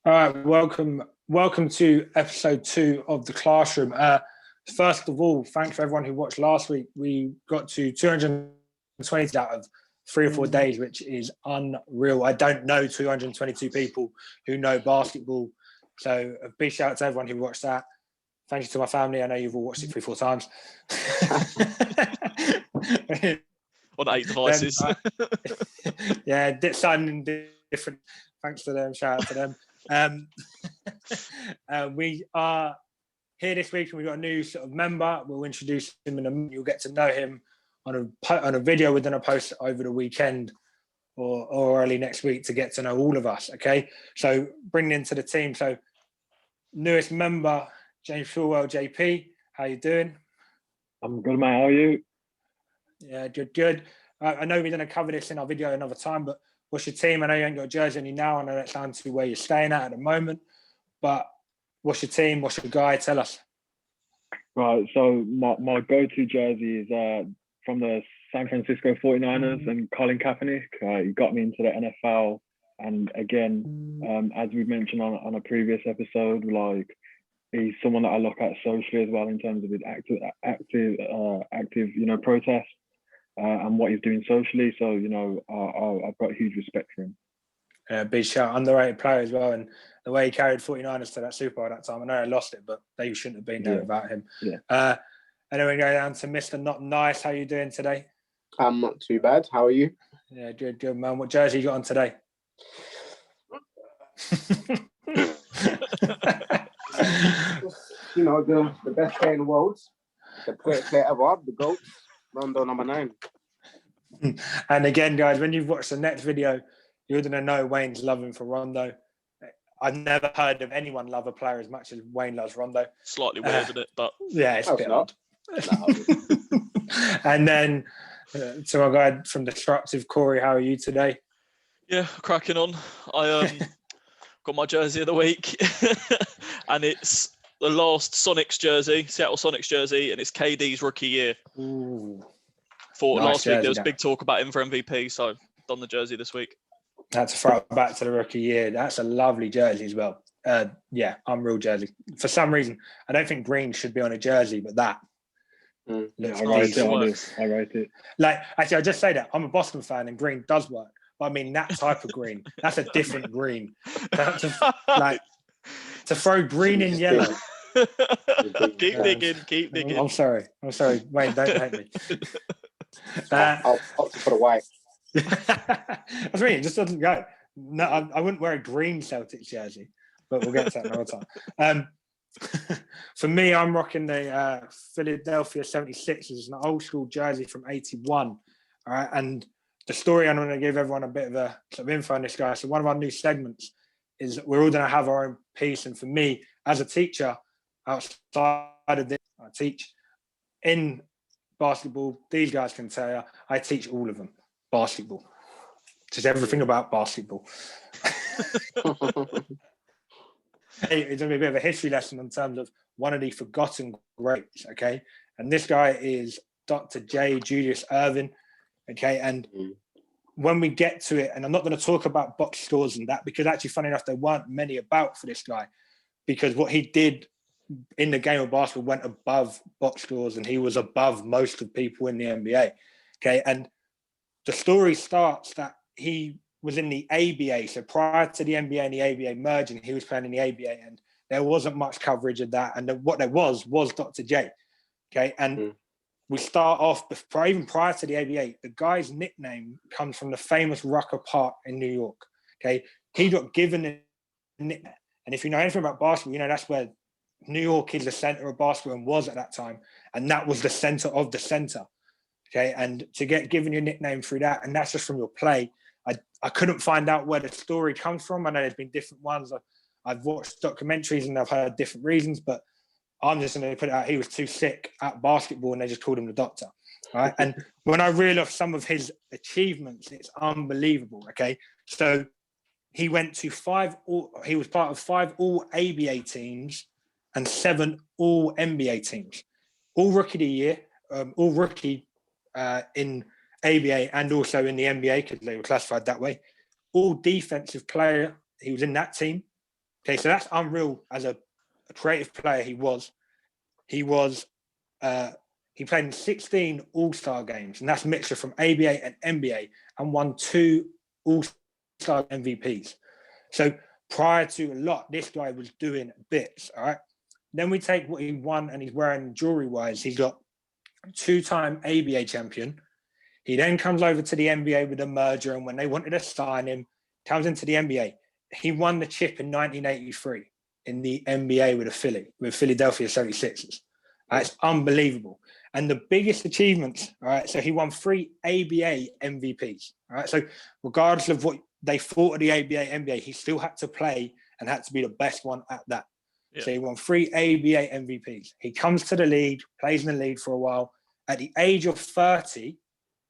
All right, welcome to episode 2 of the classroom. First of all, thanks for everyone who watched last week. We got to 220 out of 3 or 4 days, which is unreal. I don't know 222 people who know basketball, so a big shout out to everyone who watched that. Thank you to my family. I know you've all watched it 3-4 times. On 8 devices. Yeah, signing different. Thanks to them. Shout out to them. We are here this week, and we've got a new sort of member. We'll introduce him in a minute. You'll get to know him on a video within a post over the weekend or early next week to get to know all of us. Okay, so bringing into the team. So newest member, James Fulwell, JP. How you doing? I'm good, mate. How are you? Yeah, good. I know we're going to cover this in our video another time, but what's your team? I know you ain't got a jersey on you now. I know that's down to where you're staying at the moment. But what's your team? What's your guy? Tell us. Right, so my go-to jersey is from the San Francisco 49ers and Colin Kaepernick. He got me into the NFL. And again, as we mentioned on a previous episode, like he's someone that I look at socially as well in terms of his active protest and what he's doing socially. So, I've got huge respect for him. Big shout, underrated player as well, and the way he carried 49ers to that Super Bowl that time. I know they lost it, but they shouldn't have been there without him. Yeah. And then we go down to Mr. Not Nice. How you doing today? I'm not too bad. How are you? Yeah, good, man. What jersey you got on today? The best player in the world, the greatest player ever, the GOAT, Rondo number 9. And again, guys, when you've watched the next video, you're going to know Wayne's loving for Rondo. I've never heard of anyone love a player as much as Wayne loves Rondo. Slightly weird, isn't it? But yeah, it's a bit odd. And then to our guy from Destructive, Corey, how are you today? Yeah, cracking on. I got my jersey of the week, and it's the last Sonics jersey, Seattle Sonics jersey, and it's KD's rookie year. Ooh. Thought nice last week there was big talk about him for MVP, so I've done the jersey this week. Had to throw it back to the rookie year. That's a lovely jersey as well. Unreal jersey. For some reason, I don't think green should be on a jersey, but that. I write it. Like, actually, I just say that I'm a Boston fan and green does work. But I mean, that type of green, that's a different green. To throw green in yellow. Keep digging. I'm sorry. Wayne, don't hate me. I'll opt for the white. That's really, it just doesn't go. No, I wouldn't wear a green Celtics jersey, but we'll get to that another time. For me, I'm rocking the Philadelphia 76ers, an old school jersey from 81. All right, and the story, I'm going to give everyone a bit of a sort of info on this guy. So one of our new segments is we're all going to have our own piece. And for me, as a teacher, outside of this, I teach in basketball. These guys can tell you, I teach all of them basketball. Just everything about basketball. It's going to be a bit of a history lesson in terms of one of the forgotten greats, okay? And this guy is Dr. J. Julius Erving, okay? And when we get to it, and I'm not going to talk about box scores and that, because actually, funny enough, there weren't many about for this guy, because what he did in the game of basketball went above box scores, and he was above most of people in the NBA, okay? And the story starts that he was in the ABA. So prior to the NBA and the ABA merging, he was playing in the ABA, and there wasn't much coverage of that. And what there was Dr. J. Okay. And we start off, even prior to the ABA, the guy's nickname comes from the famous Rucker Park in New York. Okay. He got given a nickname. And if you know anything about basketball, that's where New York is the center of basketball and was at that time. And that was the center of the center. Okay. And to get given your nickname through that, and that's just from your play. I couldn't find out where the story comes from. I know there's been different ones. I've watched documentaries and I've heard different reasons, but I'm just going to put it out. He was too sick at basketball and they just called him the doctor. Right. And when I reel off some of his achievements, it's unbelievable. Okay. So he went to he was part of 5 all ABA teams and 7 all NBA teams, all rookie of the year, all rookie in ABA and also in the NBA because they were classified that way. All defensive player, he was in that team. Okay, so that's unreal as a creative player. He played in 16 All-Star games, and that's a mixture from ABA and NBA, and won 2 All-Star MVPs. So prior to a lot, this guy was doing bits, all right? Then we take what he won and he's wearing jewelry-wise. He's got 2-time ABA champion. He then comes over to the NBA with a merger, and when they wanted to sign him, comes into the NBA. He won the chip in 1983 in the NBA with Philadelphia 76ers. It's unbelievable. And the biggest achievements, all right, so he won 3 ABA MVPs, all right? So regardless of what they thought of the ABA, NBA, he still had to play and had to be the best one at that. Yeah. So he won 3 ABA MVPs. He comes to the league, plays in the league for a while. At the age of 30,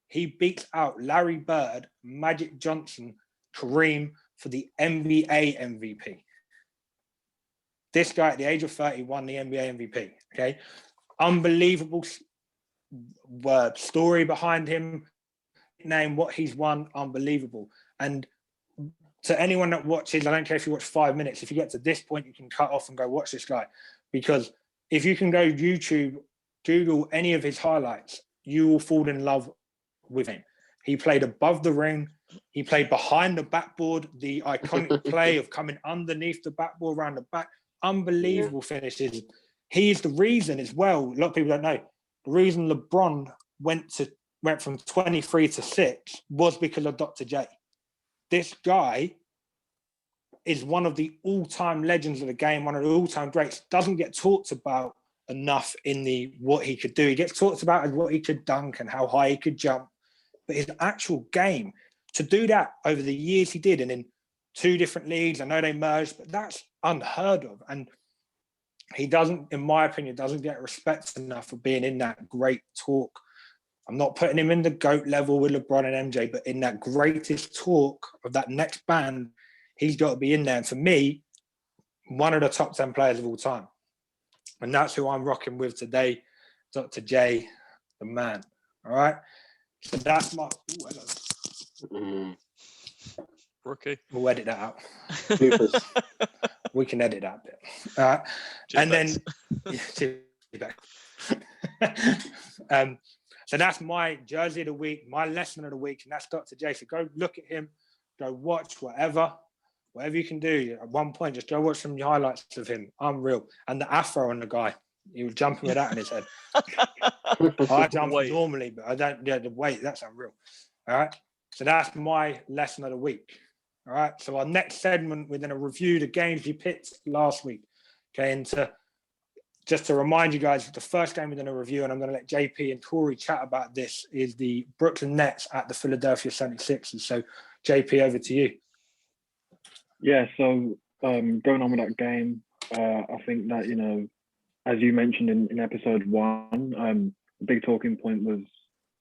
he beats out Larry Bird, Magic Johnson, Kareem for the NBA MVP. This guy at the age of 30 won the NBA MVP, okay? Unbelievable story behind him, name, what he's won, unbelievable. And to anyone that watches, I don't care if you watch 5 minutes, if you get to this point, you can cut off and go watch this guy. Because if you can go YouTube, Google any of his highlights, you will fall in love with him. He played above the ring. He played behind the backboard, the iconic play of coming underneath the backboard around the back. Unbelievable finishes. He's the reason as well, a lot of people don't know, the reason LeBron went from 23 to 6 was because of Dr. J. This guy is one of the all-time legends of the game, one of the all-time greats. Doesn't get talked about enough in the what he could do. He gets talked about as what he could dunk and how high he could jump. But his actual game, to do that over the years he did, and in 2 different leagues, I know they merged, but that's unheard of. And he doesn't, in my opinion, doesn't get respect enough for being in that great talk. I'm not putting him in the GOAT level with LeBron and MJ, but in that greatest talk of that next band, he's got to be in there. And for me, one of the top 10 players of all time. And that's who I'm rocking with today, Dr. J, the man. All right? So that's my... Rookie. We'll edit that out. We can edit that bit. And then... So that's my jersey of the week, my lesson of the week, and that's Dr. J. So go look at him, go watch whatever you can do. At one point, just go watch some highlights of him. Unreal. And the afro on the guy, he was jumping with that in his head. I jump normally, but I don't. Yeah, the weight, that's unreal. All right. So that's my lesson of the week. All right. So our next segment, we're going to review the games we picked last week. Okay, and just to remind you guys, the first game we're going to review, and I'm going to let JP and Corey chat about this, is the Brooklyn Nets at the Philadelphia 76ers. So, JP, over to you. Yeah, so going on with that game, I think that, as you mentioned in episode 1, the big talking point was,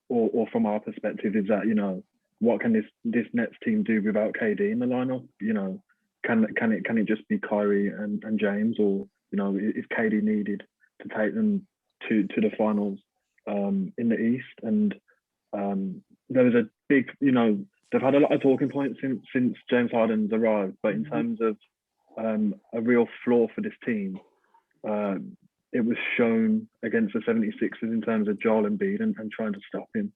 or from our perspective, is that, what can this Nets team do without KD in the lineup? Can it just be Kyrie and James, or is KD needed to take them to the finals in the East? And there was a big, they've had a lot of talking points since James Harden's arrived, but in terms of a real flaw for this team, it was shown against the 76ers in terms of Joel Embiid and trying to stop him.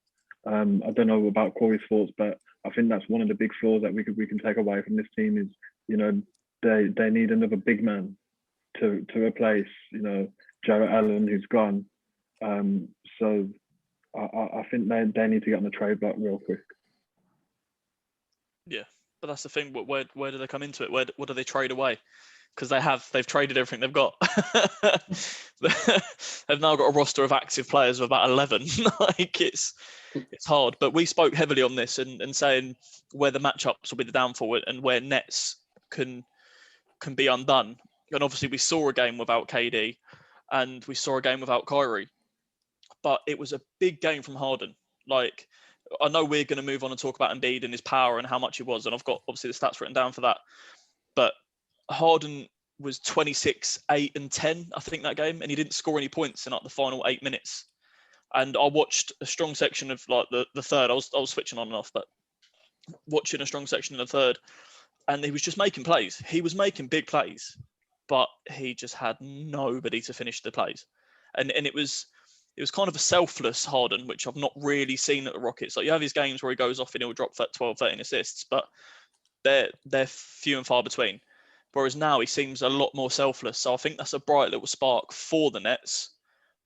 I don't know about Corey's thoughts, but I think that's one of the big flaws that we can take away from this team is, they need another big man to replace, Jarrett Allen, who's gone. So I think they need to get on the trade block real quick. Yeah, but that's the thing. Where do they come into it? What do they trade away? Because they've traded everything they've got. They've now got a roster of active players of about 11. Like it's hard. But we spoke heavily on this and saying where the matchups will be the downfall and where Nets can be undone. And obviously we saw a game without KD and we saw a game without Kyrie. But it was a big game from Harden. Like, I know we're going to move on and talk about Embiid and his power and how much he was. And I've got obviously the stats written down for that. But Harden was 26, 8 and 10, I think, that game. And he didn't score any points in like the final 8 minutes. And I watched a strong section of like the third. I was switching on and off, but watching a strong section in the third. and he was just making plays. He was making big plays, but he just had nobody to finish the plays. And it was kind of a selfless Harden, which I've not really seen at the Rockets. Like, you have his games where he goes off and he'll drop 12, 13 assists, but they're few and far between. Whereas now he seems a lot more selfless. So I think that's a bright little spark for the Nets.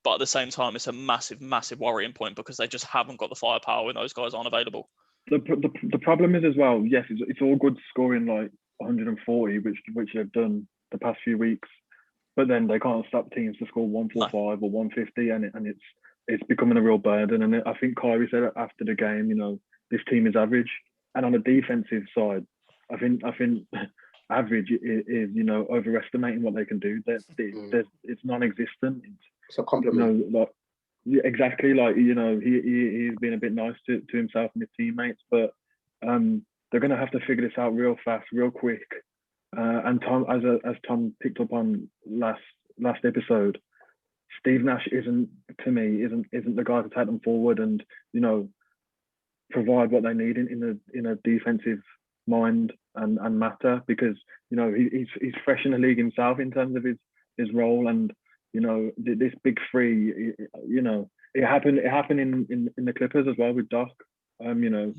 But at the same time, it's a massive, massive worrying point because they just haven't got the firepower when those guys aren't available. The problem is as well, yes, it's all good scoring like 140, which they've done the past few weeks, but then they can't stop teams to score 145 or 150, and it's becoming a real burden. And I think Kyrie said after the game, you know, this team is average. And on the defensive side, I think average is, you know, overestimating what they can do. It's non-existent. It's a compliment. You know, like, exactly, like, you know, he's been a bit nice to himself and his teammates, but they're going to have to figure this out real fast, real quick. And Tom, as Tom picked up on last episode, Steve Nash isn't the guy to take them forward and, you know, provide what they need in a defensive mind and matter, because, you know, he's fresh in the league himself in terms of his role. And, you know, this big three, you know, it happened in the Clippers as well with Doc. You know,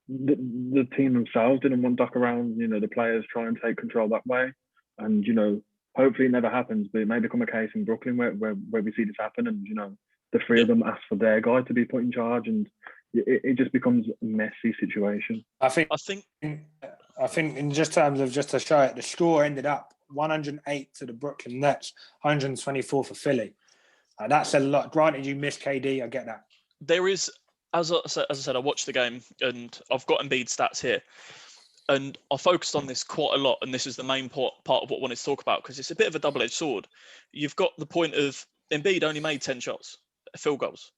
the team themselves didn't want Doc around. You know, the players try and take control that way, and, you know, hopefully it never happens, but it may become a case in Brooklyn where we see this happen, and, you know, the three of them ask for their guy to be put in charge, and it just becomes a messy situation. I think in just terms of just to show it, the score ended up 108 to the Brooklyn Nets, 124 for Philly. That's a lot. Granted, you missed KD. I get that. There is, as I said, I watched the game and I've got Embiid stats here. And I focused on this quite a lot, and this is the main part of what I wanted to talk about, because it's a bit of a double-edged sword. You've got the point of Embiid only made 10 shots, field goals.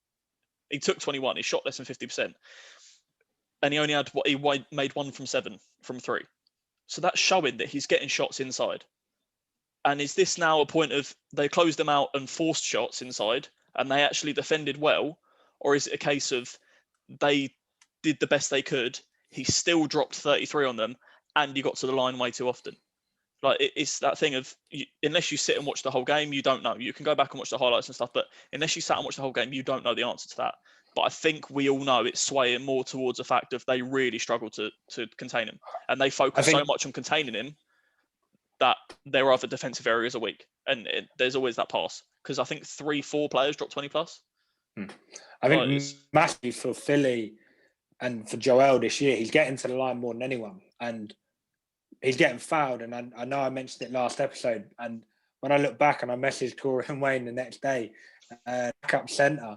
He took 21. He shot less than 50%. And he made 1 from 7 from 3. So that's showing that he's getting shots inside. And is this now a point of they closed them out and forced shots inside and they actually defended well? Or is it a case of they did the best they could, he still dropped 33 on them, and you got to the line way too often? Like, it's that thing of, unless you sit and watch the whole game, you don't know. You can go back and watch the highlights and stuff, but unless you sat and watch the whole game, you don't know the answer to that. But I think we all know it's swaying more towards the fact of they really struggle to contain him. And they focus so much on containing him that there are other defensive areas are weak. And there's always that pass. Because I think 3-4 players dropped 20 plus. I think massively for Philly and for Joel this year, he's getting to the line more than anyone. And he's getting fouled. And I know I mentioned it last episode. And when I look back and I messaged Corey and Wayne the next day, backup center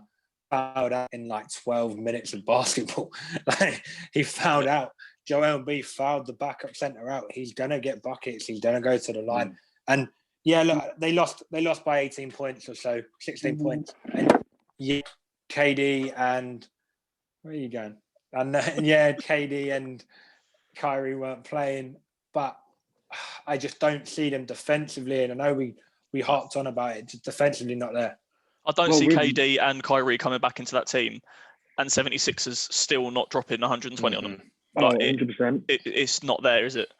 fouled out in like 12 minutes of basketball. Like, he fouled out. Joel Embiid fouled the backup center out. He's going to get buckets. He's going to go to the line. And yeah, look, they lost by 18 points or so, 16 points. And yeah, KD and where are you going? And KD and Kyrie weren't playing, but I just don't see them defensively. And I know we harped on about it, just defensively not there. I don't see KD and Kyrie coming back into that team, and 76ers still not dropping 120 on them. Like, 100%. It's not there, is it?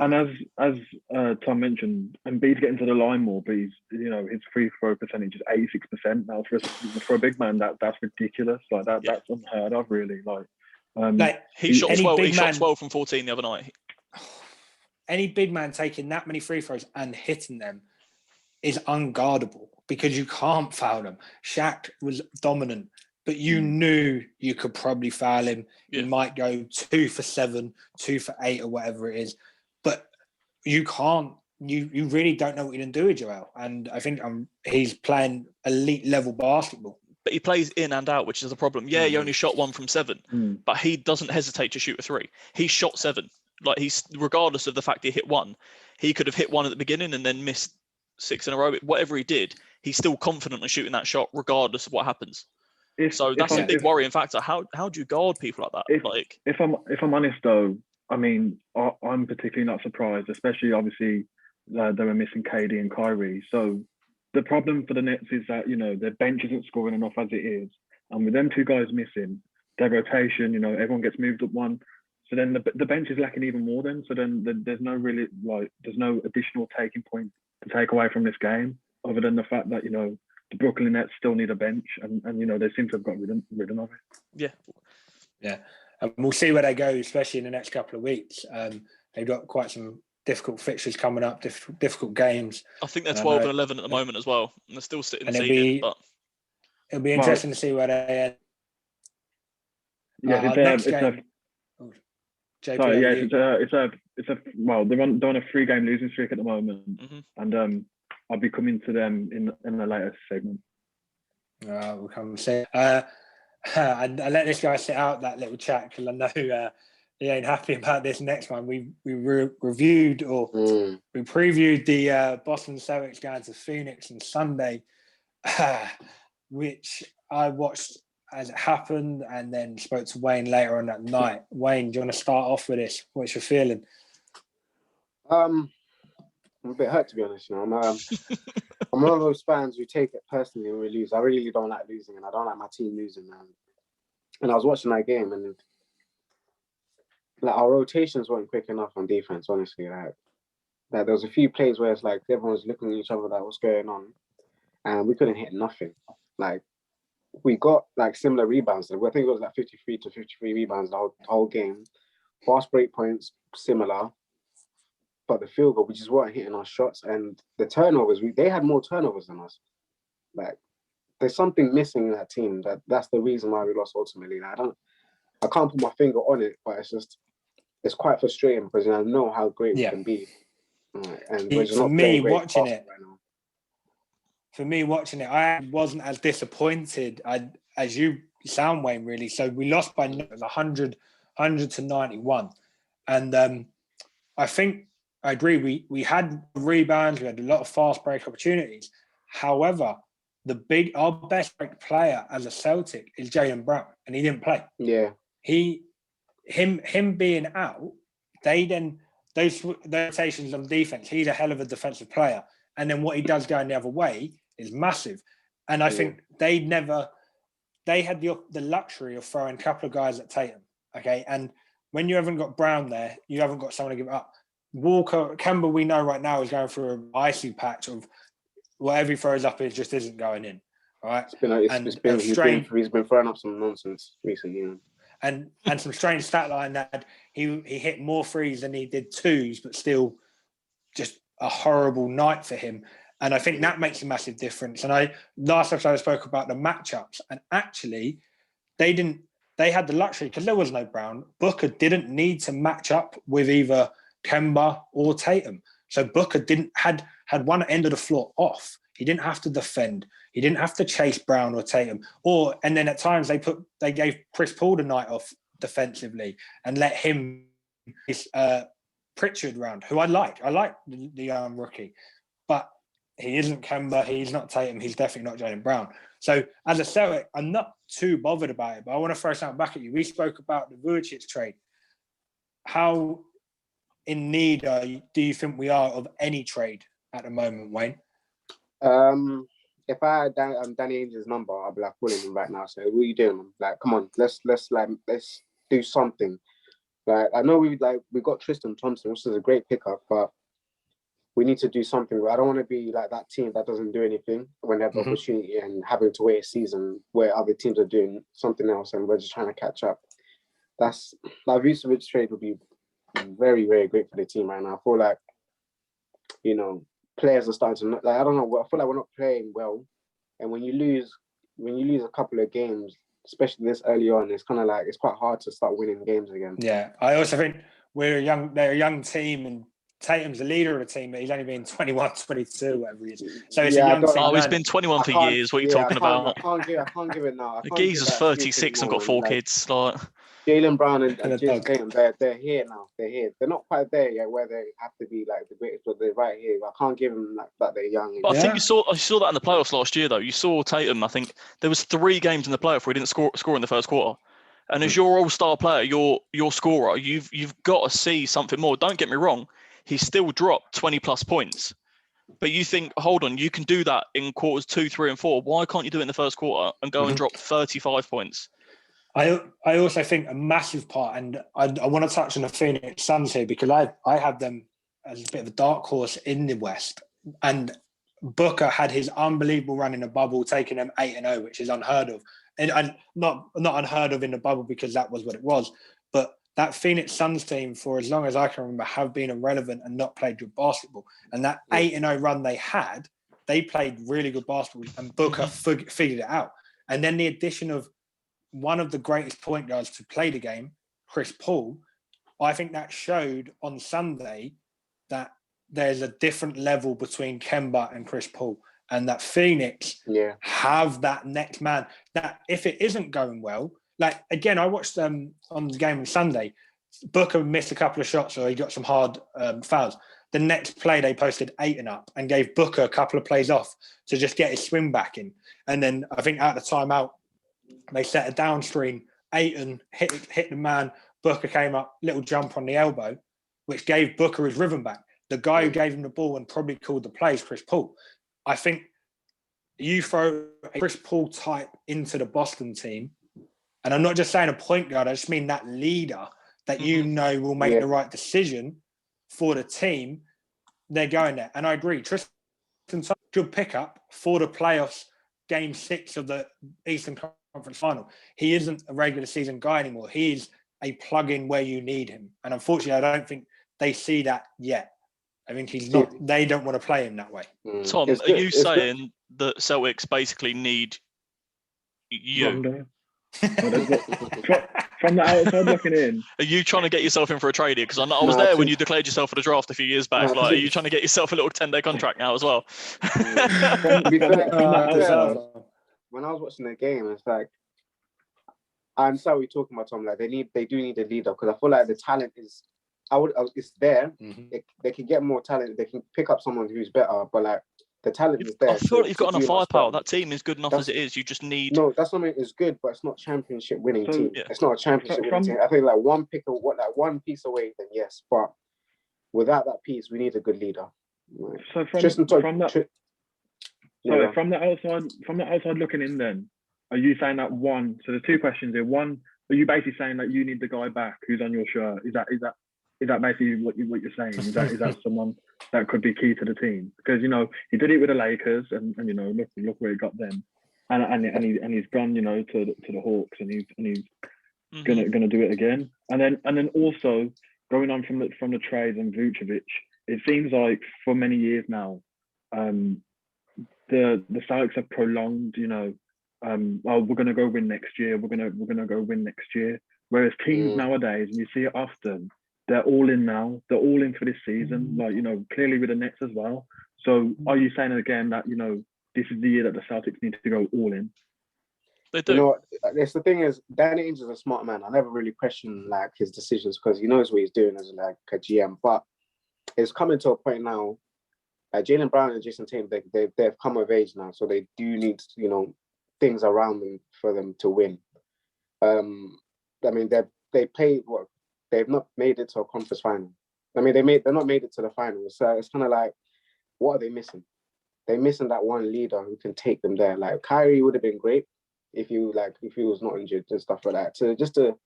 And as Tom mentioned, Embiid's getting to the line more, but his free throw percentage is 86%. Now for a big man, that's ridiculous. Like that's unheard of, really. He shot 12. He shot 12 from 14 the other night. Any big man taking that many free throws and hitting them is unguardable because you can't foul them. Shaq was dominant, but you knew you could probably foul him. Yeah. He might go 2 for 7, 2 for 8, or whatever it is. But you can't. You really don't know what you're going to do with Joel. And I think he's playing elite level basketball. But he plays in and out, which is the problem. Yeah, he only shot 1 from 7, but he doesn't hesitate to shoot a 3. He shot 7. Like, he's, regardless of the fact he hit 1, he could have hit 1 at the beginning and then missed 6 in a row. Whatever he did, he's still confident in shooting that shot, regardless of what happens. So that's a big worrying factor. How do you guard people like that? If I'm honest though, I mean, I'm particularly not surprised, especially obviously they were missing KD and Kyrie. So the problem for the Nets is that, their bench isn't scoring enough as it is. And with them two guys missing, their rotation, everyone gets moved up one. So then the bench is lacking even more then. So then there's no really there's no additional taking point to take away from this game other than the fact that, the Brooklyn Nets still need a bench and they seem to have got rid of it. Yeah. Yeah. And we'll see where they go, especially in the next couple of weeks. They've got quite some difficult fixtures coming up, difficult games. I think they're 12 and 11 at the moment as well. And they're still sitting seeded. But it'll be interesting to see where they end. Yeah, next game. Well, they're on a 3-game losing streak at the moment, and I'll be coming to them in a later segment. We'll come see. I let this guy sit out that little chat because I know he ain't happy about this next one. We reviewed or we previewed the Boston Celtics going to Phoenix on Sunday, which I watched as it happened and then spoke to Wayne later on that night. Wayne, do you want to start off with this? What's your feeling? I'm a bit hurt, to be honest. I'm one of those fans who take it personally when we lose. I really don't like losing, and I don't like my team losing. And I was watching that game, and our rotations weren't quick enough on defense. Honestly, like there was a few plays where it's like everyone was looking at each other, like what's going on, and we couldn't hit nothing. Like we got like similar rebounds. I think it was like 53 to 53 rebounds the whole game. Fast break points similar. But the field goal, we just weren't hitting our shots, and the turnovers, they had more turnovers than us. Like, there's something missing in that team. That's the reason why we lost ultimately. Like, I can't put my finger on it, but it's quite frustrating because I know how great we can be. And we're just for not me great watching it right now. For me watching it, I wasn't as disappointed as you sound, Wayne. Really, so we lost by 100 to 91, and I think. I agree. We had rebounds. We had a lot of fast break opportunities. However, our best player as a Celtic is Jaylen Brown, and he didn't play. Yeah. Him being out, those rotations on defense. He's a hell of a defensive player, and then what he does going the other way is massive. And I think they had the luxury of throwing a couple of guys at Tatum. Okay, and when you haven't got Brown there, you haven't got someone to give up. Kemba, we know right now, is going through an icy patch of whatever he throws up, it just isn't going in. All right. He's been throwing up some nonsense recently. And some strange stat line that he hit more threes than he did twos, but still just a horrible night for him. And I think that makes a massive difference. And last episode I spoke about the matchups, and actually they had the luxury because there was no Brown. Booker didn't need to match up with either Kemba or Tatum. So Booker had one end of the floor off. He didn't have to defend. He didn't have to chase Brown or Tatum. And then at times they gave Chris Paul the night off defensively and let him Pritchard round, who I like. I like the rookie, but he isn't Kemba. He's not Tatum. He's definitely not Jaylen Brown. So as a Celtic, I'm not too bothered about it. But I want to throw something back at you. We spoke about the Vucic trade. How in need do you think we are of any trade at the moment, Wayne? If I had Danny Ainge's number, I'd be like calling him right now. So what are you doing? Like, come on, let's do something. Like, I know we got Tristan Thompson, which is a great pickup, but we need to do something. I don't want to be like that team that doesn't do anything when they have the opportunity and having to wait a season where other teams are doing something else and we're just trying to catch up. That's like Vucevic trade would be very, very great for the team right now. I feel like, players are starting to, I don't know, I feel like we're not playing well. And when you lose a couple of games, especially this early on, it's kind of like, it's quite hard to start winning games again. Yeah. I also think they're a young team, and Tatum's the leader of the team, but he's only been 21, 22, whatever he is. So it's a young team. Oh, he's been 21 for years. What are you talking about? I can't give it now. The geezer's 36 and got 4 kids. Like Jaylen Brown and Jason Tatum, they're here now. They're here. They're not quite there yet where they have to be like the greatest, but they're right here. I can't give them that they're young. But I think I saw that in the playoffs last year, though. You saw Tatum. I think there was 3 games in the playoff where he didn't score in the first quarter. And as your all-star player, your scorer, you've got to see something more. Don't get me wrong. He still dropped 20-plus points. But you think, hold on, you can do that in quarters 2, 3, and 4. Why can't you do it in the first quarter and go and drop 35 points? I also think a massive part, and I want to touch on the Phoenix Suns here because I have them as a bit of a dark horse in the West, and Booker had his unbelievable run in the bubble, taking them 8-0, which is unheard of, and not unheard of in the bubble because that was what it was, but that Phoenix Suns team, for as long as I can remember, have been irrelevant and not played good basketball, and that 8-0 run they had, they played really good basketball, and Booker figured it out, and then the addition of one of the greatest point guards to play the game, Chris Paul, I think that showed on Sunday that there's a different level between Kemba and Chris Paul, and that Phoenix have that next man that if it isn't going well, like again, I watched on the game on Sunday, Booker missed a couple of shots or he got some hard fouls. The next play they posted 8 and up and gave Booker a couple of plays off to just get his swing back in. And then I think at the timeout, they set a down screen, Ayton hit the man, Booker came up, little jump on the elbow, which gave Booker his rhythm back. The guy who gave him the ball and probably called the plays, Chris Paul. I think you throw a Chris Paul type into the Boston team, and I'm not just saying a point guard, I just mean that leader that you know will make the right decision for the team, they're going there. And I agree, Tristan Thompson, good pickup for the playoffs, game 6 of the Eastern Conference Final. He isn't a regular season guy anymore. He is a plug-in where you need him. And unfortunately, I don't think they see that yet. I think he's not. They don't want to play him that way. Tom, are you saying that Celtics basically need you? From the outside looking in. Are you trying to get yourself in for a trade here? Because I was there when you declared yourself for the draft a few years back. Like, are you trying to get yourself a little 10-day contract now as well? When I was watching the game, it's like, I understand what you're talking about, Tom. Like they do need a leader because I feel like the talent is, it's there. They can get more talent. They can pick up someone who's better, but like the talent is there. I feel like you've got enough firepower. That team is good enough as it is. You just need. No, that's something is good, but it's not championship winning team. Yeah. It's not a championship winning team. I think like one piece away, then yes, but without that piece, we need a good leader. Right. So from the outside looking in, then are you saying that one? So there's two questions here. One, are you basically saying that you need the guy back who's on your shirt? Is that basically what you're saying? Is that someone that could be key to the team? Because he did it with the Lakers, and look where he got them, and he's gone to the Hawks, and he's gonna do it again. And then also going on from the trades and Vucevic, it seems like for many years now, the Celtics have prolonged, we're gonna go win next year. We're gonna go win next year. Whereas teams nowadays, and you see it often, they're all in now. They're all in for this season. Like clearly with the Nets as well. So are you saying again that this is the year that the Celtics need to go all in? They do. It's the thing is, Danny Ainge is a smart man. I never really question like his decisions because he knows what he's doing as like a GM. But it's coming to a point now. Jaylen Brown and Jason Tatum, they've come of age now, so they do need things around them for them to win. I mean, they played what. They've not made it to a conference final. I mean, they're not made it to the finals. So it's kind of like, what are they missing? They're missing that one leader who can take them there. Like Kyrie would have been great if he was not injured and stuff like that. So just to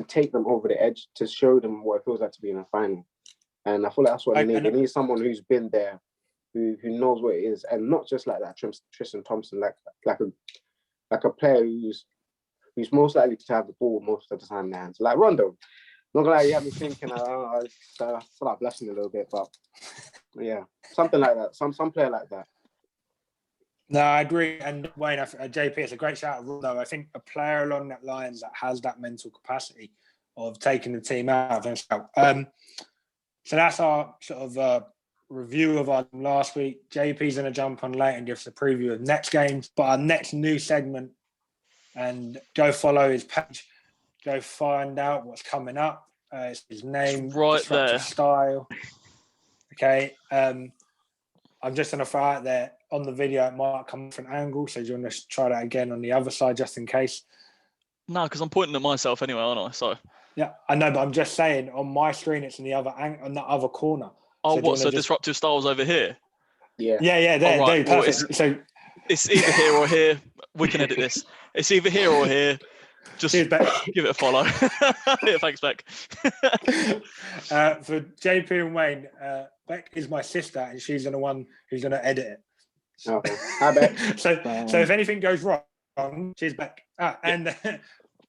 take them over the edge, to show them what it feels like to be in a final. And I feel like that's what they need. They need someone who's been there, who knows what it is, and not just like that Tristan Thompson, like a player who's most likely to have the ball most of the time in their hands, like Rondo. Not gonna lie, you have me thinking. I start blushing a little bit, but yeah, something like that. Some player like that. No, I agree. And Wayne, JP, it's a great shout out. Though I think a player along that lines that has that mental capacity of taking the team out. So that's our sort of review of our last week. JP's going to jump on late and give us a preview of next games. But our next new segment, and go follow his page. Go find out what's coming up. It's his name, right there. Style. Okay. I'm just going to throw out there on the video. It might come from an angle, so do you want to try that again on the other side, just in case? No, because I'm pointing at myself anyway, aren't I? So. Yeah, I know, but I'm just saying on my screen it's in the other on the other corner. Oh, so Disruptive Styles over here? Yeah. There, perfect. So it's either here or here. We can edit this. It's either here or here. Just Cheers, Beck. give it a follow. Yeah, thanks, Beck. For JP and Wayne, Beck is my sister, and she's the one who's going to edit it. Okay. Hi, Beck. So if anything goes wrong, cheers, Beck. And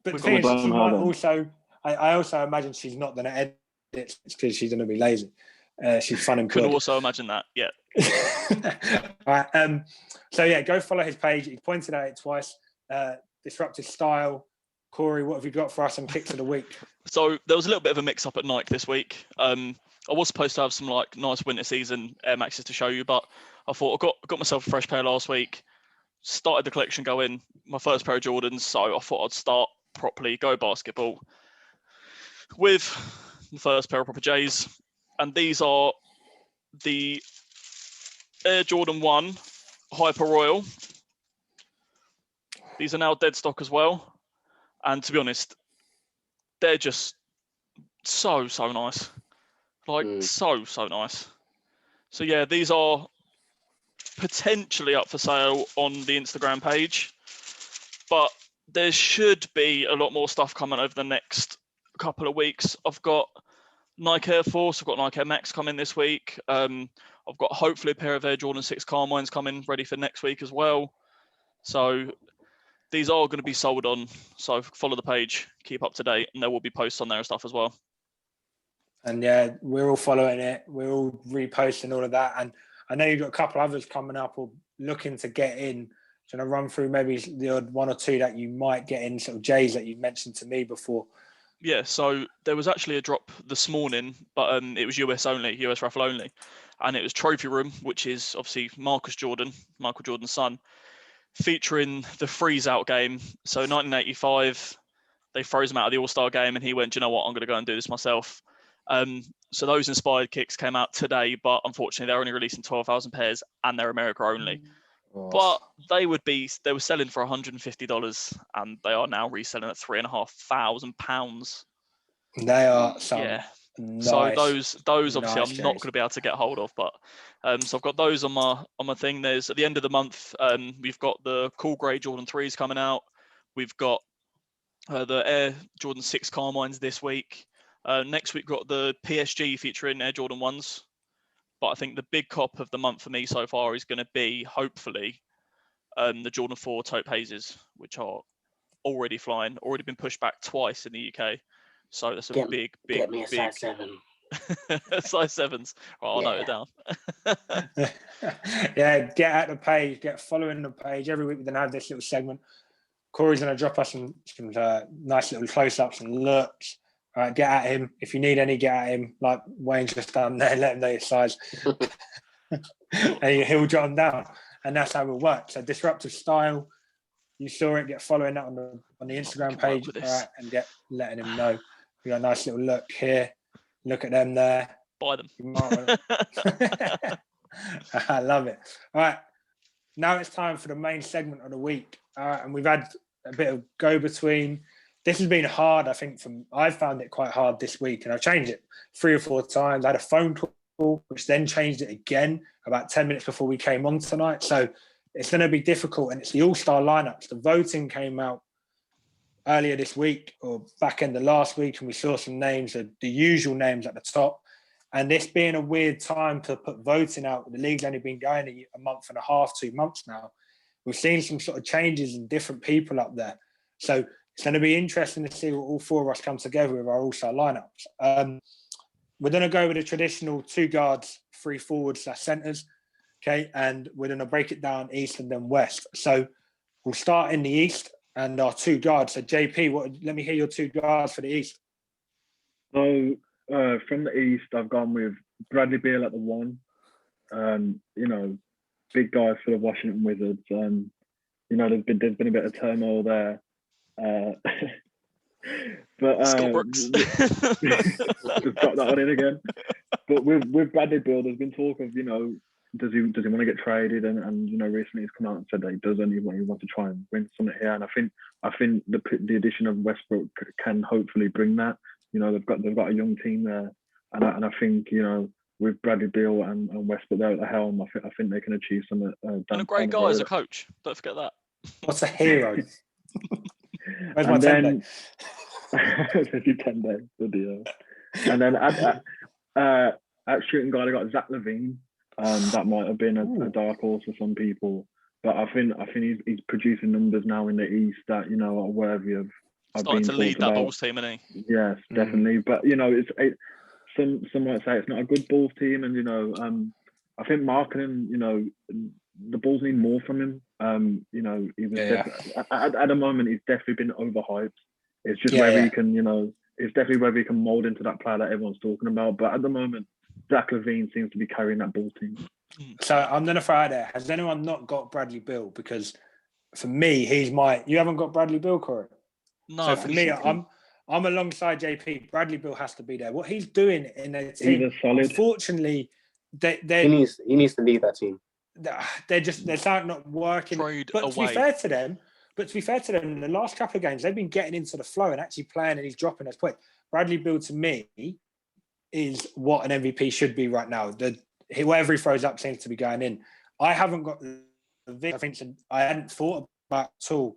but the thing is, she might also. I also imagine she's not going to edit it because she's going to be lazy. She's fun and could also imagine that. Yeah. All right. So yeah, go follow his page. He pointed out it twice. Disruptive Style. Corey, what have you got for us on kicks of the week? So there was a little bit of a mix up at Nike this week. I was supposed to have some like nice winter season Air Maxes to show you, but I thought I got myself a fresh pair last week. Started the collection going, my first pair of Jordans, so I thought I'd start properly, go basketball with the first pair of proper J's, and these are the Air Jordan 1 Hyper Royal. These are now dead stock as well, and to be honest, they're just so nice, like so nice. So yeah, these are potentially up for sale on the Instagram page, but there should be a lot more stuff coming over the next couple of weeks. I've got Nike Air Force, I've got Nike Air Max coming this week. I've got hopefully a pair of Air Jordan 6 Carmines coming ready for next week as well. So these are going to be sold on. So follow the page, keep up to date, and there will be posts on there and stuff as well. And yeah, we're all following it. We're all reposting all of that. And I know you've got a couple others coming up or looking to get in. So I'm going to run through maybe the odd one or two that you might get in, sort of J's that you mentioned to me before. Yeah, so there was actually a drop this morning, but it was US only, US raffle only. And it was Trophy Room, which is obviously Marcus Jordan, Michael Jordan's son, featuring the freeze out game. So 1985, they froze him out of the All-Star game and he went, "Do you know what, I'm going to go and do this myself." So those inspired kicks came out today, but unfortunately they're only releasing 12,000 pairs and they're America only. But they were selling for $150 and they are now reselling at £3,500. They are some nice. So those obviously nice I'm not going to be able to get hold of, but so I've got those on my thing. There's at the end of the month, we've got the cool grey Jordan 3s coming out. We've got the Air Jordan 6 Carmines this week. Next week we've got the PSG featuring Air Jordan 1s. But I think the big cop of the month for me so far is going to be, hopefully, the Jordan 4 Taupe Hazes, which are already flying, already been pushed back twice in the UK. So that's a big. Get me a size 7. Size 7s. Right, I'll note it down. Yeah, get at the page, get following the page. Every week we're going to have this little segment. Corey's going to drop us some nice little close-ups and looks. All right, get at him. If you need any, get at him. Like Wayne's just done there, let him know your size. And he'll jot them down. And that's how it works. So Disruptive Style, you saw it, get following that on the Instagram page, all right, and get letting him know. We got a nice little look here. Look at them there. Buy them. I love it. All right. Now it's time for the main segment of the week. All right, and we've had a bit of go-between. This has been hard, I think. I found it quite hard this week, and I've changed it 3 or 4 times. I had a phone call, which then changed it again about 10 minutes before we came on tonight. So it's going to be difficult, and it's the all-star lineups. The voting came out earlier this week or back end of last week, and we saw some names, the usual names at the top. And this being a weird time to put voting out, the league's only been going a month and a half, 2 months now. We've seen some sort of changes and different people up there. So it's going to be interesting to see what all 4 of us come together with our all-star lineups. We're going to go with the traditional 2 guards, 3 forwards, centres, okay? And we're going to break it down east and then west. So we'll start in the east and our 2 guards. So JP, let me hear your 2 guards for the east. So from the east, I've gone with Bradley Beal at the 1. Big guy for the Washington Wizards. There's been a bit of turmoil there. But Scott Brooks. Just got that one in again. But with Bradley Beal, there's been talk of, does he want to get traded? And recently he's come out and said that he doesn't. He wants to try and win something here. And I think the addition of Westbrook can hopefully bring that. They've got a young team there, and I think with Bradley Beal and Westbrook there at the helm, I think they can achieve something. And a great guy as a coach. Don't forget that. What's a hero? Where's my And 10 then day? 10 days, bloody hell. And then at shooting guard, I got Zach Levine. That might have been a dark horse for some people, but I think he's producing numbers now in the East that are worthy of Starting being to lead talked that about. Bulls team, isn't he? Yes, definitely. But some might say it's not a good Bulls team, and I think Markkanen, the Bulls need more from him. He was at the moment he's definitely been overhyped. It's just whether he can, it's definitely whether he can mold into that player that everyone's talking about. But at the moment, Zach Levine seems to be carrying that Bulls team. So I'm going to throw out there, has anyone not got Bradley Beal? Because for me, you haven't got Bradley Beal, Corey? No. So for me, I'm alongside JP. Bradley Beal has to be there. What he's doing in a team, unfortunately, he needs to lead that team. They're starting not working. But to be fair to them, in the last couple of games, they've been getting into the flow and actually playing, and he's dropping his point. Bradley Beal, to me, is what an MVP should be right now. Whoever he throws up seems to be going in. I haven't got I think I hadn't thought about it at all.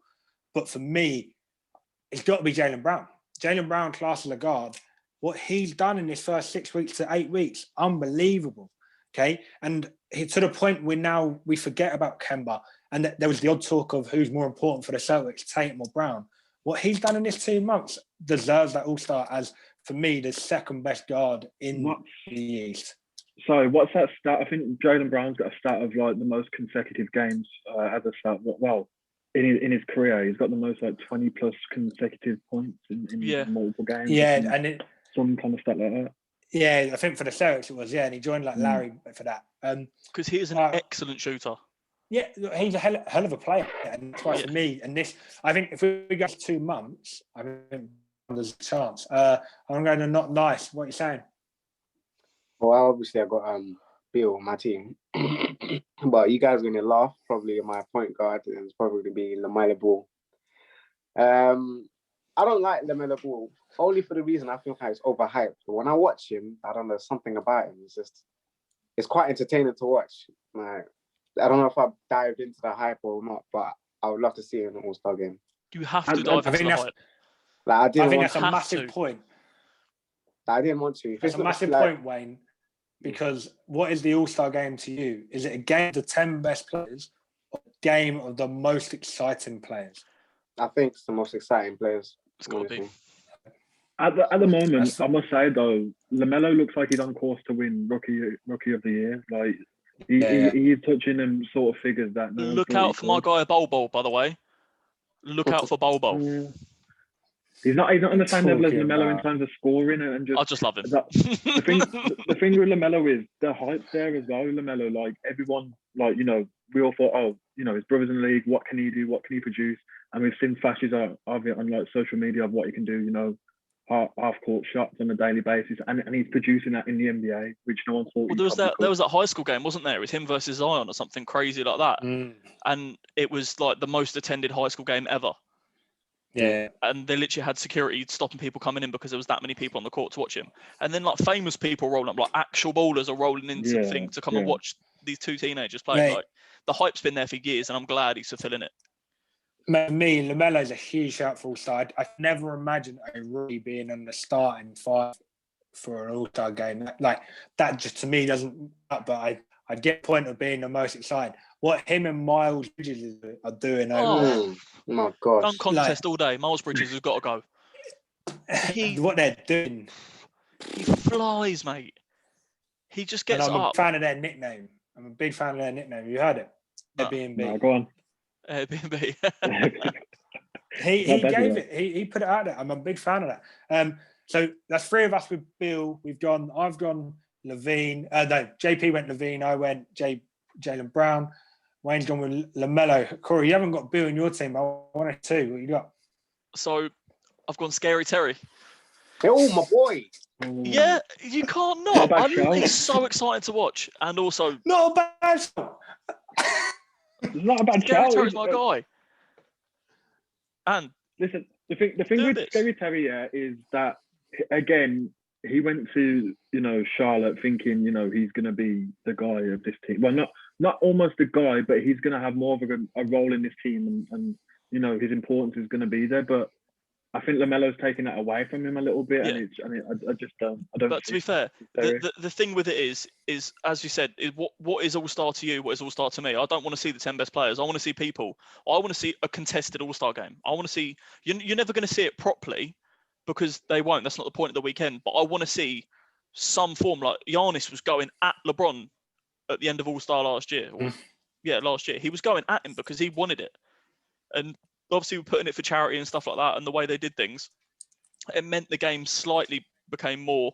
But for me, it's got to be Jaylen Brown. Jaylen Brown, class of the guard. What he's done in his first 6 weeks to 8 weeks, unbelievable. Okay, and to the point where now we forget about Kemba, and there was the odd talk of who's more important for the Celtics, Tatum or Brown. What he's done in his 2 months deserves that All-Star as, for me, the second best guard in the East. Sorry, what's that stat? I think Jaylen Brown's got a stat of like the most consecutive games as a start. Well, in his career, he's got the most 20 plus consecutive points in multiple games. Yeah, and some kind of stat like that. Yeah, I think for the Celtics it was, and he joined Larry for that. Because he is an excellent shooter. Yeah, he's a hell of a player, and that's why for me, and this, I think if we go 2 months, I think there's a chance. I'm going to not nice. What are you saying? Well, obviously I got Beal on my team, but you guys are going to laugh. Probably my point guard is probably going to be LaMelo Ball. I don't like LaMelo Ball only for the reason I feel like he's overhyped. But when I watch him, I don't know, something about him. It's quite entertaining to watch. Like, I don't know if I've dived into the hype or not, but I would love to see him in an All-Star game. You have to dive into the hype. I think that's a massive point. I didn't want to. That's a massive point, Wayne, because what is the All-Star game to you? Is it a game of the 10 best players or a game of the most exciting players? I think it's the most exciting players. It's got to be. At the moment, I must say though, LaMelo looks like he's on course to win rookie of the year. Like he's touching them sort of figures that. Look out for my guy Bol Bol, by the way. Look out for Bol Bol. He's not on the same level as LaMelo in terms of scoring and just. I just love him. The thing with LaMelo is the hype's there as well. LaMelo, like everyone, like we all thought, his brother's in the league. What can he do? What can he produce? And we've seen flashes of it on like social media of what he can do. Half court shots on a daily basis, and he's producing that in the NBA, which no one thought. Well, there was that high school game, wasn't there? It was him versus Zion or something crazy like that, and it was like the most attended high school game ever. Yeah, and they literally had security stopping people coming in because there was that many people on the court to watch him. And then like famous people rolling up, like actual ballers are rolling into the thing to come and watch these 2 teenagers play. Like the hype's been there for years, and I'm glad he's fulfilling it. Me, LaMelo's a huge shout for All-Star. I never imagined a rookie being on the starting 5 for an All-Star game. Like that just to me doesn't. But I get the point of being the most exciting. What him and Miles Bridges are doing over my gosh. Dunk contest all day. Miles Bridges has got to go. What they're doing. He flies, mate. He just gets and I'm up. a fan of their nickname. I'm a big fan of their nickname. You heard it? Airbnb. No, go on. Airbnb. he gave it. He put it out there. I'm a big fan of that. So that's 3 of us with Bill. I've gone Levine. No, JP went Levine. I went Jaylen Brown. Wayne's gone with LaMelo. Corey, you haven't got Bill in your team. I wanted 2. What you got? So I've gone Scary Terry. Oh, my boy. Yeah, you can't not. He's so exciting to watch. And also... Not a bad show. It's not a bad show. Scary Terry's my guy. And... Listen, the thing with Scary Terry is that, again, he went to, Charlotte thinking, he's going to be the guy of this team. Well, not almost the guy, but he's going to have more of a role in this team and you know, his importance is going to be there. But I think LaMelo's taking that away from him a little bit, and I just don't. I don't. But to be fair, the thing with it is as you said, is what is All-Star to you? What is All-Star to me? I don't want to see the 10 best players. I want to see people. I want to see a contested All-Star game. I want to see. You're never going to see it properly because they won't. That's not the point of the weekend. But I want to see some form. Like Giannis was going at LeBron at the end of All-Star last year. Last year he was going at him because he wanted it, and obviously we're putting it for charity and stuff like that. And the way they did things, it meant the game slightly became more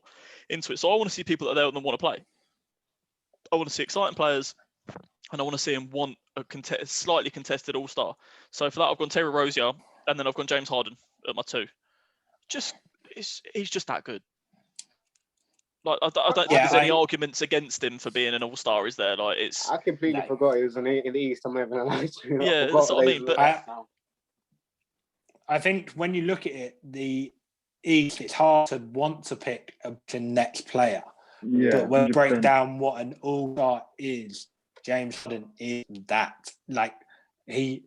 into it. So I want to see people that are there and want to play. I want to see exciting players, and I want to see them want a slightly contested All-Star. So for that, I've gone Terry Rozier, and then I've gone James Harden at my 2. He's just that good. Like I don't think there's any arguments against him for being an All-Star, is there? Like I completely forgot he was in the East. I'm not even gonna lie to you. Yeah, that's what I mean. But I think when you look at it, the East, it's hard to want to pick the next player. Yeah, but when you 100%. break down what an All-Star is, James Harden is that. Like he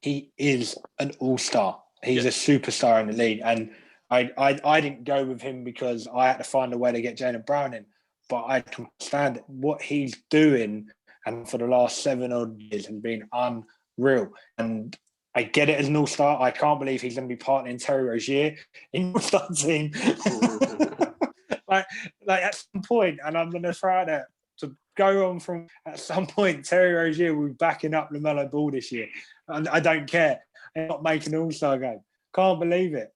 is an All-Star. He's a superstar in the league, and I didn't go with him because I had to find a way to get Jaylen Brown in, but I can understand what he's doing, and for the last 7 odd years has been unreal. And I get it as an All-Star. I can't believe he's going to be partnering Terry Rozier in the All-Star team. like at some point, and I'm going to try that to go on from at some point, Terry Rozier will be backing up LaMelo Ball this year. And I don't care. I'm not making an All-Star game. Can't believe it.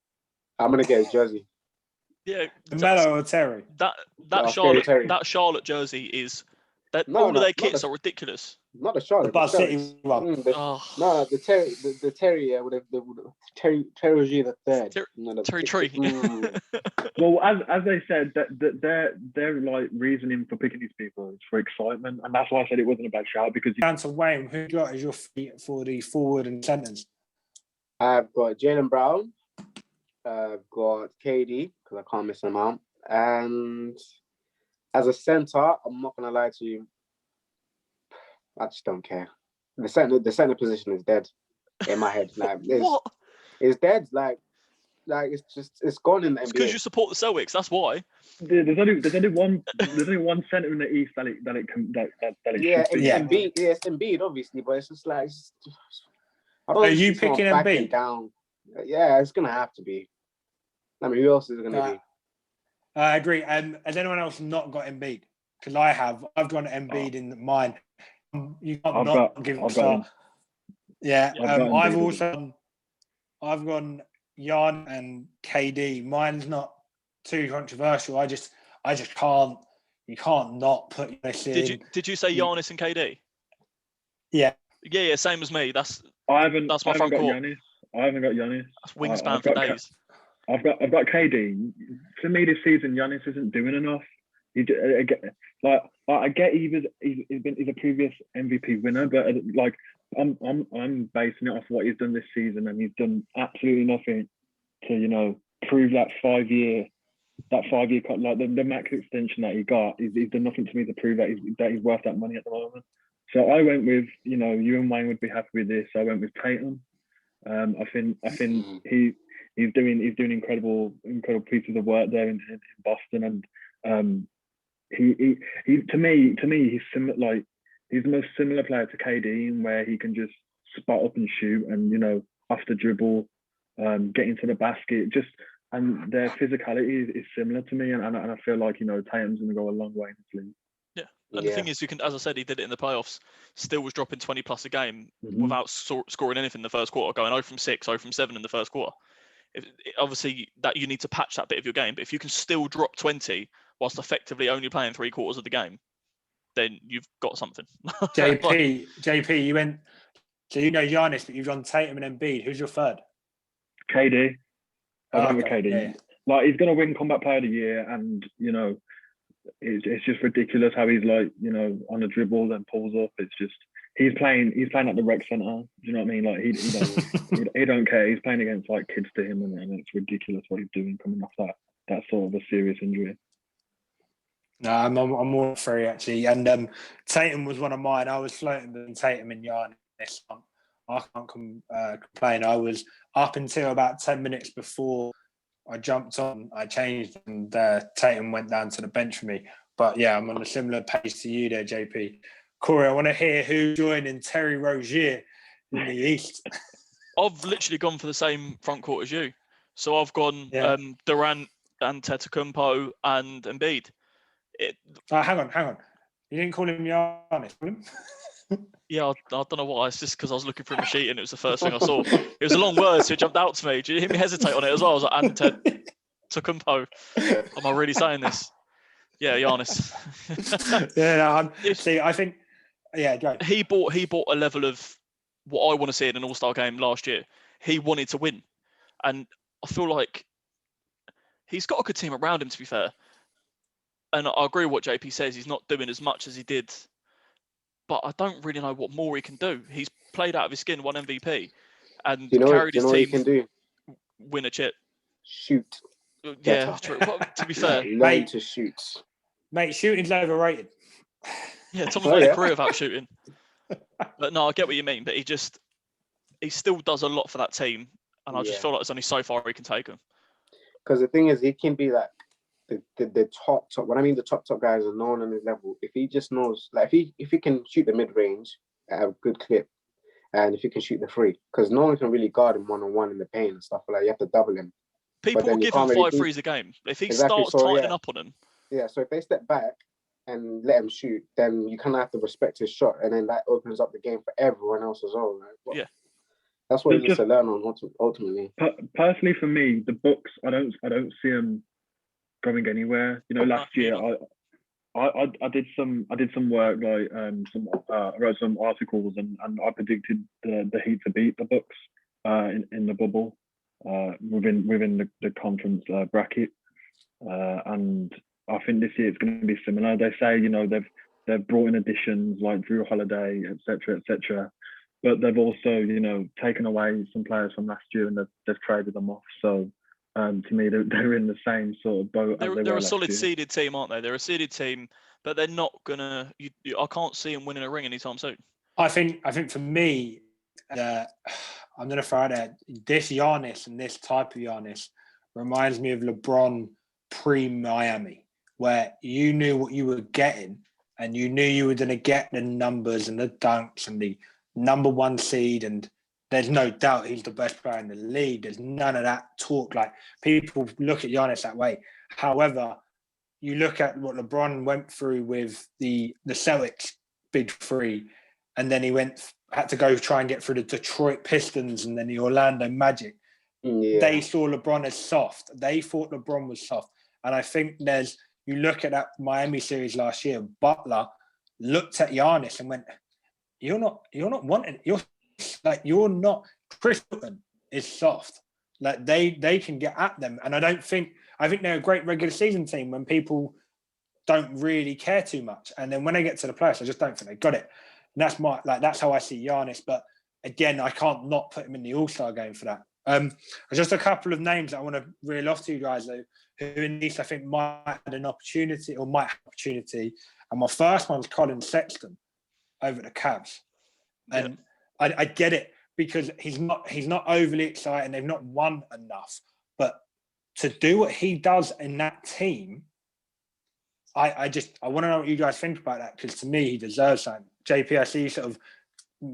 I'm going to get his jersey. Yeah. LaMelo or Terry? That Charlotte jersey is... all of their kits are ridiculous. Not the Charlotte. The Buzz City one. No, the Terry with the Terry Rozier the third. Terry Tree. Well, as they said, that their like reasoning for picking these people is for excitement, and that's why I said it wasn't a bad shout because. Down to Wayne, who you got as your feet for the forward and centers? I've got Jaylen Brown. I've got KD because I can't miss him out, and as a center, I'm not gonna lie to you. I just don't care. The center position is dead in my head. Like it's dead. Like it's gone in the NBA. It's because you support the Celtics. That's why. There's only one center in the East that it should be. It's Embiid, obviously, but it's just like. Are you picking Embiid? Down. Yeah, it's gonna have to be. I mean, who else is it gonna be? I agree. Has anyone else not got Embiid? Because I've gone Embiid in mine. You can't give him a start. Yeah, I've gone Jan and KD. Mine's not too controversial. I just can't. You can't not put this in. Did you say Giannis and KD? Yeah. Yeah. Same as me. That's my front court. I haven't got Giannis. That's wingspan for days. I've got KD. To me, this season, Giannis isn't doing enough. I get he's a previous MVP winner, but like I'm basing it off what he's done this season, and he's done absolutely nothing to prove that 5 year like the max extension that he got. He's done nothing to me to prove that he's worth that money at the moment. So I went with you and Wayne would be happy with this. I went with Tatum. I think he's doing incredible pieces of work there in Boston, and he to me he's similar, like he's the most similar player to KD in where he can just spot up and shoot and off the dribble, get into the basket, and their physicality is similar to me, and I feel like Tatum's going to go a long way in this league. And the thing is, you can, as I said, he did it in the playoffs. Still was dropping 20 plus a game without scoring anything in the first quarter, going 0 from 6, 0 from 7 in the first quarter. Obviously, that you need to patch that bit of your game. But if you can still drop 20 whilst effectively only playing 3/4 of the game, then you've got something. JP, you went. So Giannis, but you've gone Tatum and Embiid. Who's your third? KD. I went with KD. Yeah. Like he's going to win Comeback Player of the Year, and it's just ridiculous how he's like on the dribble and pulls up. It's just he's playing at the rec center. Do you know what I mean? Like he don't care. He's playing against like kids to him, and it's ridiculous what he's doing coming off that sort of a serious injury. No, I'm more free actually, and Tatum was one of mine. I was floating between Tatum and Giannis. I can't complain. I was up until about 10 minutes before I jumped on. I changed, and Tatum went down to the bench for me. But yeah, I'm on a similar pace to you there, JP. Corey, I want to hear who joined in Terry Rozier in the East. I've literally gone for the same front court as you. So I've gone Durant, Antetokounmpo, and Embiid. Hang on. You didn't call him Giannis, call him? Yeah, I don't know why. It's just because I was looking through my sheet and it was the first thing I saw. It was a long word, so it jumped out to me. Did you hear me hesitate on it as well? I was like, Antetokounmpo. Am I really saying this? Yeah, Giannis. See, I think, go. He bought a level of what I want to see in an All-Star game last year. He wanted to win. And I feel like he's got a good team around him, to be fair. And I agree with what JP says. He's not doing as much as he did. But I don't really know what more he can do. He's played out of his skin, won MVP, and carried his team can do? Win a chip. Shoot. Yeah, true. But to be fair, learn to shoot. Mate, shooting's overrated. Yeah, Tom's made a career without shooting. But no, I get what you mean. But he still does a lot for that team, and I just feel like there's only so far he can take him. Because the thing is, he can be like the top. When I mean the top guys are known on his level. If he just knows, like if he can shoot the mid range at a good clip, and if he can shoot the free, because no one can really guard him 1-on-1 in the paint and stuff like that. You have to double him. People will give him 5 threes a game. If he starts tightening up on him. Yeah, so if they step back and let him shoot, then you kind of have to respect his shot, and then that opens up the game for everyone else as well. Right? Well, yeah, that's what he needs to learn on ultimately. Personally, for me, the Bucks, I don't see them going anywhere. You know, last year I did some work, like I wrote some articles, and I predicted the Heat to beat the Bucks in the bubble within the conference bracket, and I think this year it's going to be similar. They say, you know, they've brought in additions like Drew Holiday, etc., but they've also, you know, taken away some players from last year and they've traded them off. So to me, they're in the same sort of boat. They're a solid seeded team, aren't they? They're a seeded team, but they're not gonna. I can't see them winning a ring anytime soon. I think for me, I'm gonna throw out there, this Giannis and this type of Giannis reminds me of LeBron pre-Miami, where you knew what you were getting and you knew you were going to get the numbers and the dunks and the number 1 seed, and there's no doubt he's the best player in the league. There's none of that talk. Like, people look at Giannis that way. However, you look at what LeBron went through with the Celtics big 3, and then he had to go try and get through the Detroit Pistons and then the Orlando Magic. Yeah. They saw LeBron as soft. They thought LeBron was soft. And I think you look at that Miami series last year, Butler looked at Giannis and went, you're not wanted. You're not. Chris Hilton is soft. Like, they can get at them. And I think they're a great regular season team when people don't really care too much. And then when they get to the playoffs, I just don't think they got it. And that's how I see Giannis. But again, I can't not put him in the All-Star game for that. Just a couple of names that I want to reel off to you guys, though, who in East I think might have an opportunity. And my first one's Colin Sexton over the Cavs. And I get it, because he's not overly exciting. They've not won enough. But to do what he does in that team, I want to know what you guys think about that, because to me, he deserves something. JP, I see you sort of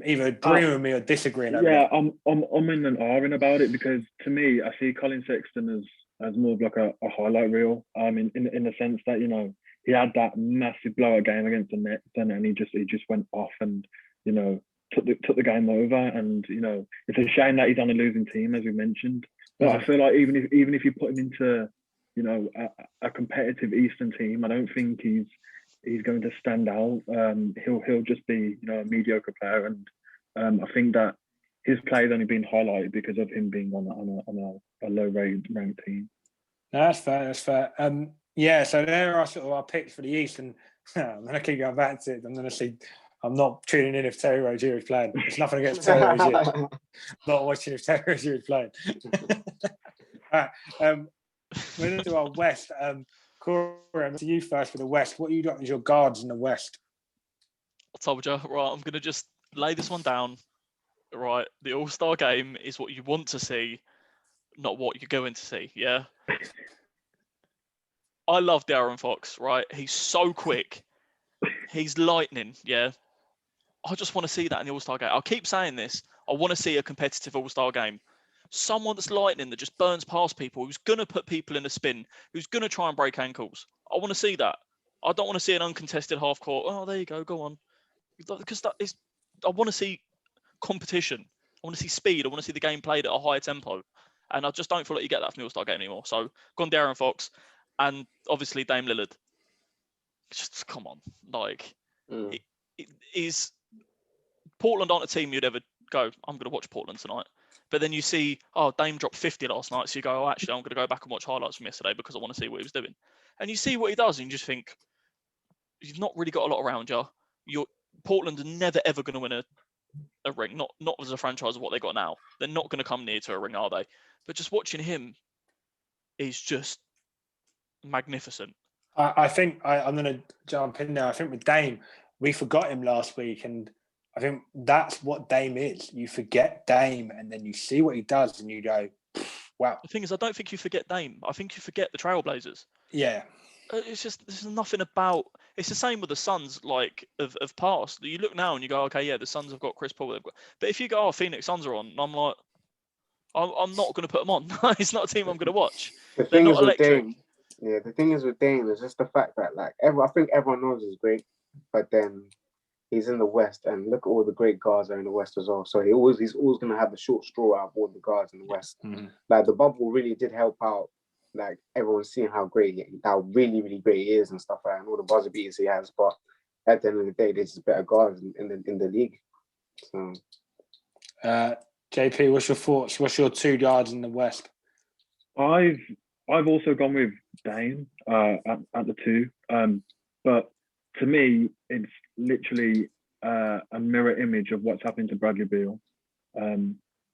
either agreeing with me or disagreeing. I'm in and ahhing about it, because to me, I see Colin Sexton as more of like a highlight reel. In the sense that, you know, he had that massive blowout game against the Nets, and he just went off and, you know, took the game over. And, you know, it's a shame that he's on a losing team, as we mentioned. But I feel like even if you put him into, you know, a competitive Eastern team, I don't think he's going to stand out. He'll just be, you know, a mediocre player, and I think that his play has only been highlighted because of him being on a low ranked team. No, that's fair. So there are sort of our picks for the East, and I'm going to keep going back to it. I'm going to see. I'm not tuning in if Terry Rozier is playing. It's nothing against Terry Rozier. Not watching if Terry Rozier is playing. All right. We're into our West. Corey, I'm to you first for the West. What you got as your guards in the West? I told you. Right, I'm going to just lay this one down. right? The All-Star game is what you want to see, not what you're going to see. Yeah. I love Darren Fox, right? He's so quick. He's lightning. Yeah. I just want to see that in the All-Star game. I'll keep saying this. I want to see a competitive All-Star game. Someone that's lightning, that just burns past people, who's going to put people in a spin, who's going to try and break ankles. I want to see that. I don't want to see an uncontested half court. Oh, there you go on. Because that is, I want to see competition. I want to see speed. I want to see the game played at a higher tempo. And I just don't feel like you get that from the All-Star game anymore. So, gone Darren Fox and obviously Dame Lillard. Just come on. Like, it is Portland aren't a team you'd ever go, I'm going to watch Portland tonight. But then you see, Dame dropped 50 last night. So you go, actually, I'm going to go back and watch highlights from yesterday because I want to see what he was doing. And you see what he does and you just think, you've not really got a lot around you. Portland are never, ever going to win a ring. Not as a franchise of what they got now. They're not going to come near to a ring, are they? But just watching him is just magnificent. I think I'm going to jump in there. I think with Dame, we forgot him last week, and I think that's what Dame is. You forget Dame, and then you see what he does, and you go, wow. The thing is, I don't think you forget Dame. I think you forget the Trailblazers. Yeah. It's just, there's nothing about, it's the same with the Suns, like, of past. You look now and you go, okay, yeah, the Suns have got Chris Paul. But if you go, Phoenix Suns are on, and I'm like, I'm not going to put them on. It's not a team I'm going to watch. They're not electric. The thing is with Dame is just the fact that, like, I think everyone knows he's great, but then he's in the West, and look at all the great guards are in the West as well. So he's always going to have the short straw out of all the guards in the West. Mm-hmm. Like, the bubble really did help out, like, everyone's seeing how really, really great he is and stuff like that, and all the buzzer beaters he has. But at the end of the day, there's just better guards in the league. So, JP, what's your thoughts? What's your 2 guards in the West? I've also gone with Dame at the 2, but to me, it's literally a mirror image of what's happening to Bradley Beal.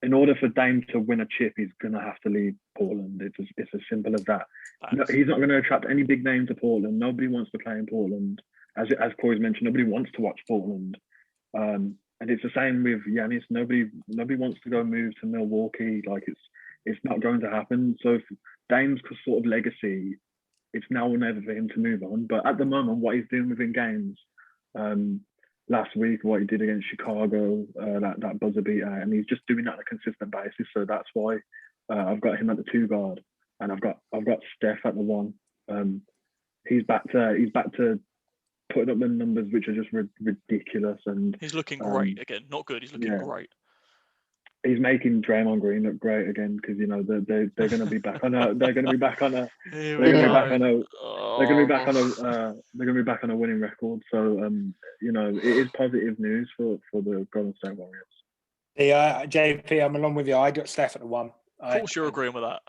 In order for Dame to win a chip, he's going to have to leave Portland. It's as simple as that. No, he's not going to attract any big name to Portland. Nobody wants to play in Portland. As Corey's mentioned, nobody wants to watch Portland. And it's the same with Giannis. Nobody wants to go move to Milwaukee. Like, it's not going to happen. So if Dame's sort of legacy, it's now or never for him to move on. But at the moment, what he's doing within games, last week, what he did against Chicago, that buzzer beater, and he's just doing that on a consistent basis. So that's why I've got him at the 2 guard, and I've got Steph at the 1. He's back to putting up the numbers which are just ridiculous, and he's looking great again. Not good. He's looking great. He's making Draymond Green look great again, because you know they're going to be back on a winning record. So you know, it is positive news for the Golden State Warriors. Yeah, JP, I'm along with you. I got Steph at the 1. Of course, you're agreeing with that.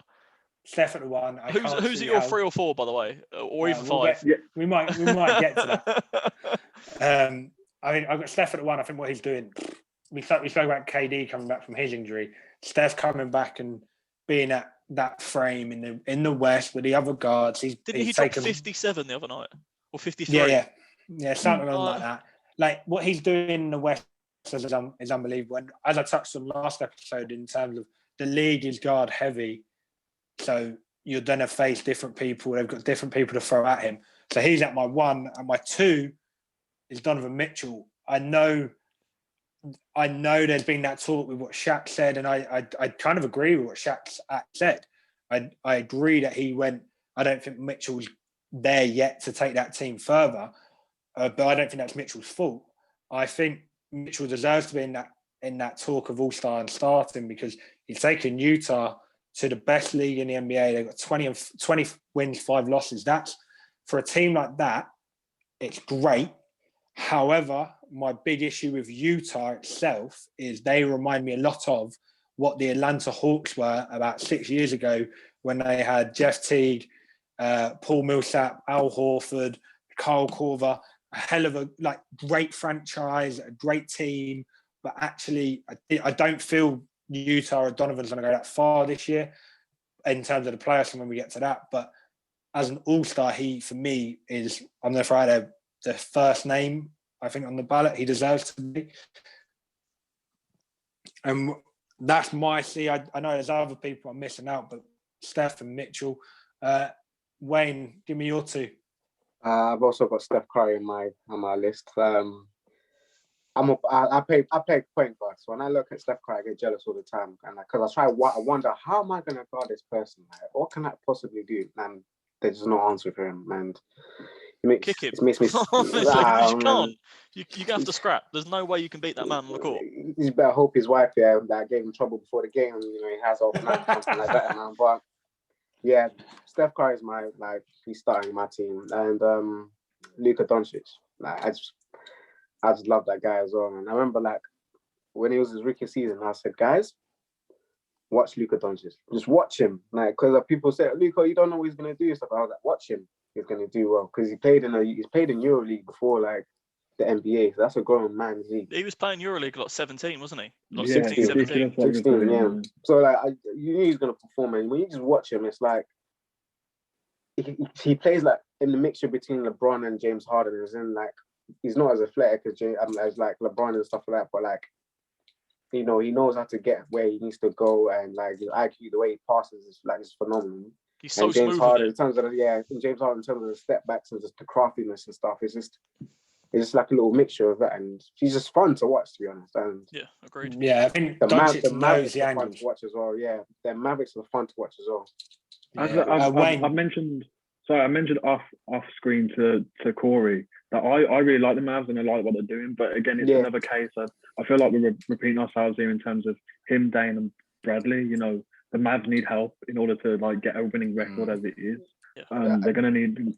Steph at the 1. Who's at your 3 or 4, by the way, or even 5? We might get to that. I mean, I've got Steph at the 1. I think what he's doing. We spoke about KD coming back from his injury. Steph coming back and being at that frame in the West with the other guards. He dropped 57 the other night, or 53? Yeah, something like that. Like, what he's doing in the West is unbelievable. And as I touched on last episode, in terms of the league is guard heavy, so you're going to face different people. They've got different people to throw at him. So he's at my 1, and my 2 is Donovan Mitchell. I know there's been that talk with what Shaq said, and I kind of agree with what Shaq said. I agree that he went, I don't think Mitchell's there yet to take that team further, but I don't think that's Mitchell's fault. I think Mitchell deserves to be in that talk of All-Star and starting, because he's taken Utah to the best league in the NBA. They've got 20 wins, 5 losses. That's, for a team like that, it's great. However, my big issue with Utah itself is they remind me a lot of what the Atlanta Hawks were about 6 years ago, when they had Jeff Teague, Paul Millsap, Al Horford, Kyle Korver, a hell of a great franchise, a great team. But actually, I don't feel Utah or Donovan's going to go that far this year in terms of the playoffs, and when we get to that. But as an all-star, he, for me, is, I'm going to throw out the first name, I think, on the ballot. He deserves to be. And that's my C. I know there's other people I'm missing out, but Steph and Mitchell. Wayne, give me your two. I've also got Steph Curry on my list. I play point guard, so when I look at Steph Curry, I get jealous all the time, and because I wonder how am I going to guard this person? Like, what can I possibly do? And there's just no answer for him, and Kick him. it makes me. You can't. You have to scrap. There's no way you can beat that man on the court. You better hope his wife that gave him trouble before the game. He has off night something like that, man. But yeah, Steph Curry is he's starting my team, and Luka Doncic. I just love that guy as well, man. I remember when he was his rookie season, I said, guys, watch Luka Doncic. Just watch him. Because people say, Luka, you don't know what he's gonna do stuff. I was like, watch him. He's gonna do well. Because he's played in EuroLeague before the NBA. So that's a grown man's league. He was playing EuroLeague 17, wasn't he? 16, 17. 16, yeah. So you knew he's gonna perform, and when you just watch him, it's like he plays in the mixture between LeBron and James Harden. It's in he's not as athletic as LeBron and stuff like that, but he knows how to get where he needs to go, and his IQ, the way he passes is phenomenal. He's so James smooth. Harden, in terms of James Harden in terms of the step backs and just the craftiness and stuff, it's just like a little mixture of that, and he's just fun to watch, to be honest. And yeah, agreed. Yeah, I think the Doncic knows Mavericks the are fun angles. to watch as well. Yeah, the Mavericks are fun to watch as well. I've mentioned. Sorry, I mentioned off screen to Corey that I really like the Mavs and I like what they're doing. But again, it's another case of I feel like we're repeating ourselves here in terms of him, Dane, and Bradley. The Mavs need help in order to get a winning record as it is. Yeah. They're gonna need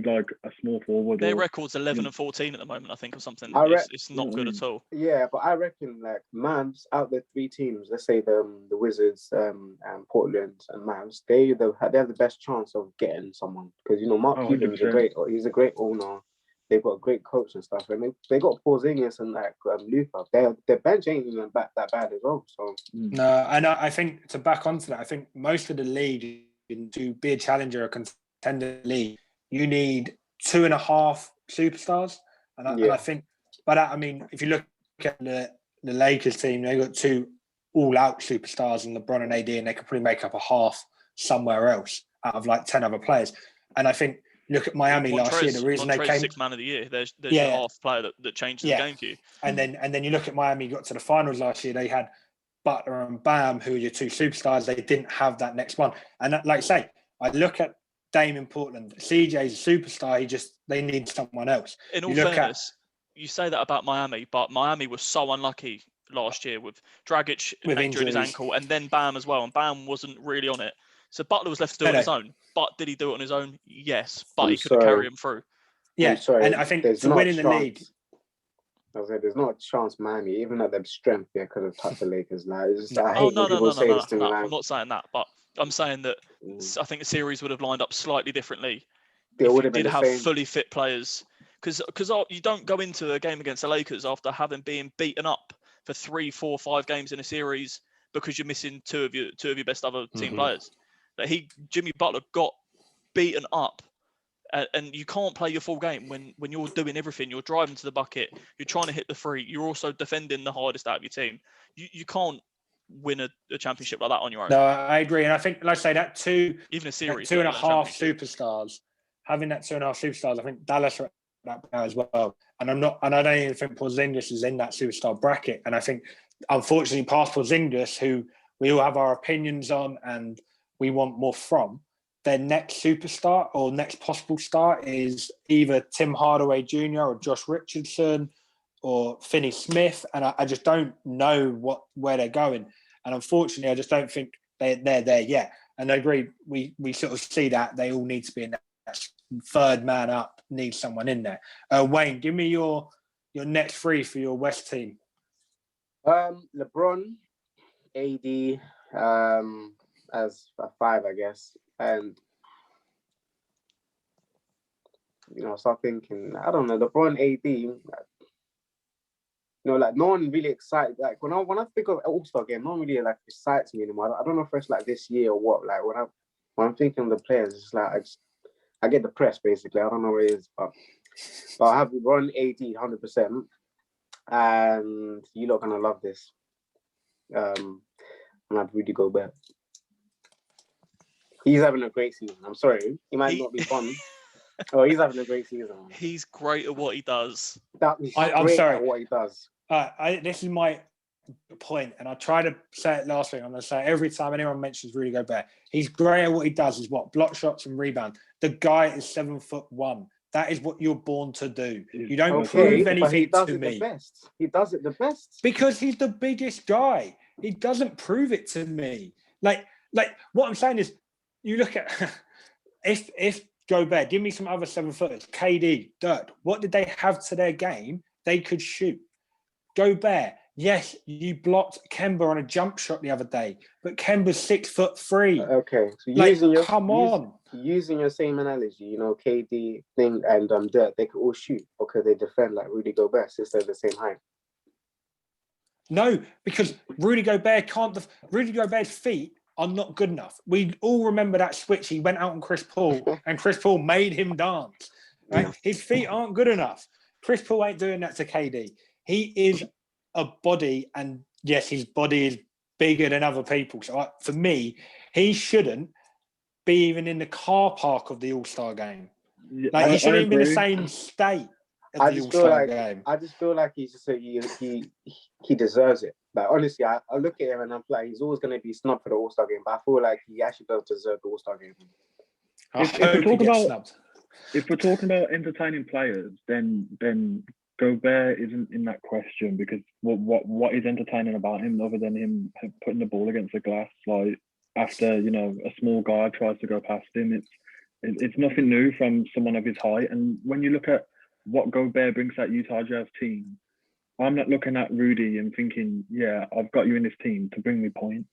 a small forward. Their record's 11 and 14 at the moment, I think, or something. It's not good at all. Yeah, but I reckon Mavs out the three teams, let's say the Wizards, and Portland and Mavs, they have the best chance of getting someone because Mark Cuban's he's a great owner. They've got a great coach and stuff, and they got Porzingis and Luka. Their bench ain't even that bad as well. So no, and I think to back onto that, I think most of the league to be a challenger or contender league, you need 2.5 superstars, and I think. But if you look at the Lakers team, they got 2 all-out superstars in LeBron and AD, and they could probably make up a half somewhere else out of 10 other players. And I think look at Miami last year. The reason they came 6th man of the year. There's your half player that changes the game for you. And then you look at Miami got to the finals last year. They had Butler and Bam, who are your 2 superstars. They didn't have that next one. And like I say, I look at Dame in Portland. CJ's a superstar. They need someone else. In all fairness, you say that about Miami, but Miami was so unlucky last year with Dragic injuring his ankle, and then Bam as well. And Bam wasn't really on it. So Butler was left to do it on his own. But did he do it on his own? Yes. But he couldn't carry him through. Yeah. And I think to win in the league. I was like, there's not a chance Miami, even at their strength, could have touched the Lakers. No, I'm not saying that, but I'm saying that I think the series would have lined up slightly differently if you did have fully fit players. Because you don't go into a game against the Lakers after having been beaten up for 3, 4, 5 games in a series because you're missing two of your best other team players. Jimmy Butler got beaten up, and you can't play your full game when you're doing everything. You're driving to the bucket, you're trying to hit the free, you're also defending the hardest out of your team. You can't win a championship like that on your own. No, I agree, and I think, like I say, that even a series 2.5 superstars, having that 2.5 superstars, I think Dallas are that as well. And I don't even think Porzingis is in that superstar bracket. And I think, unfortunately, past Porzingis, who we all have our opinions on and we want more from, their next superstar or next possible star is either Tim Hardaway Jr. or Josh Richardson or Finney Smith. And I just don't know where they're going. And unfortunately, I just don't think they're there yet. And I agree, we sort of see that they all need to be in that third man up, needs someone in there. Wayne, give me your next 3 for your West team. LeBron, AD, as a 5, I guess. And start thinking, I don't know, LeBron, AD, no one really excited. When I think of All-Star game, no one really excites me anymore. I don't know if it's this year or what. When I'm thinking of the players, it's I get depressed basically. I don't know what it is, but I have LeBron, AD 100%, and you're not gonna love this. I'm have Rudy Gobert. He's having a great season. I'm sorry, he might not be fun. Oh, he's having a great season. He's great at what he does. I'm sorry. At what he does. This is my point, and I tried to say it last week. I'm going to say it every time anyone mentions Rudy Gobert. He's great at what he does. Is what block shots and rebound. The guy is 7'1". That is what you're born to do. You don't prove anything to me. He does it the best because he's the biggest guy. He doesn't prove it to me. Like what I'm saying is, you look at if Gobert, give me some other 7-footers. KD, Dirk. What did they have to their game? They could shoot. Gobert, yes, you blocked Kemba on a jump shot the other day, but Kemba's 6'3". Okay, so using your same analogy, KD thing and Dirk, they could all shoot, or could they defend like Rudy Gobert since they're the same height? No, because Rudy Gobert can't. Rudy Gobert's feet are not good enough. We all remember that switch. He went out on Chris Paul, and Chris Paul made him dance. Right? Yeah. His feet aren't good enough. Chris Paul ain't doing that to KD. He is a body, and yes, his body is bigger than other people. So for me, he shouldn't be even in the car park of the All-Star game. Like he shouldn't even be in the same state of the All-Star game. I just feel like he's just he deserves it. Like honestly, I look at him and I'm like, he's always going to be snubbed for the All-Star game, but I feel like he actually does deserve the All-Star game. If we're talking about entertaining players, then Gobert isn't in that question, because what is entertaining about him other than him putting the ball against the glass? Like after a small guy tries to go past him, it's nothing new from someone of his height. And when you look at what Gobert brings to that Utah Jazz team, I'm not looking at Rudy and thinking, yeah, I've got you in this team to bring me points.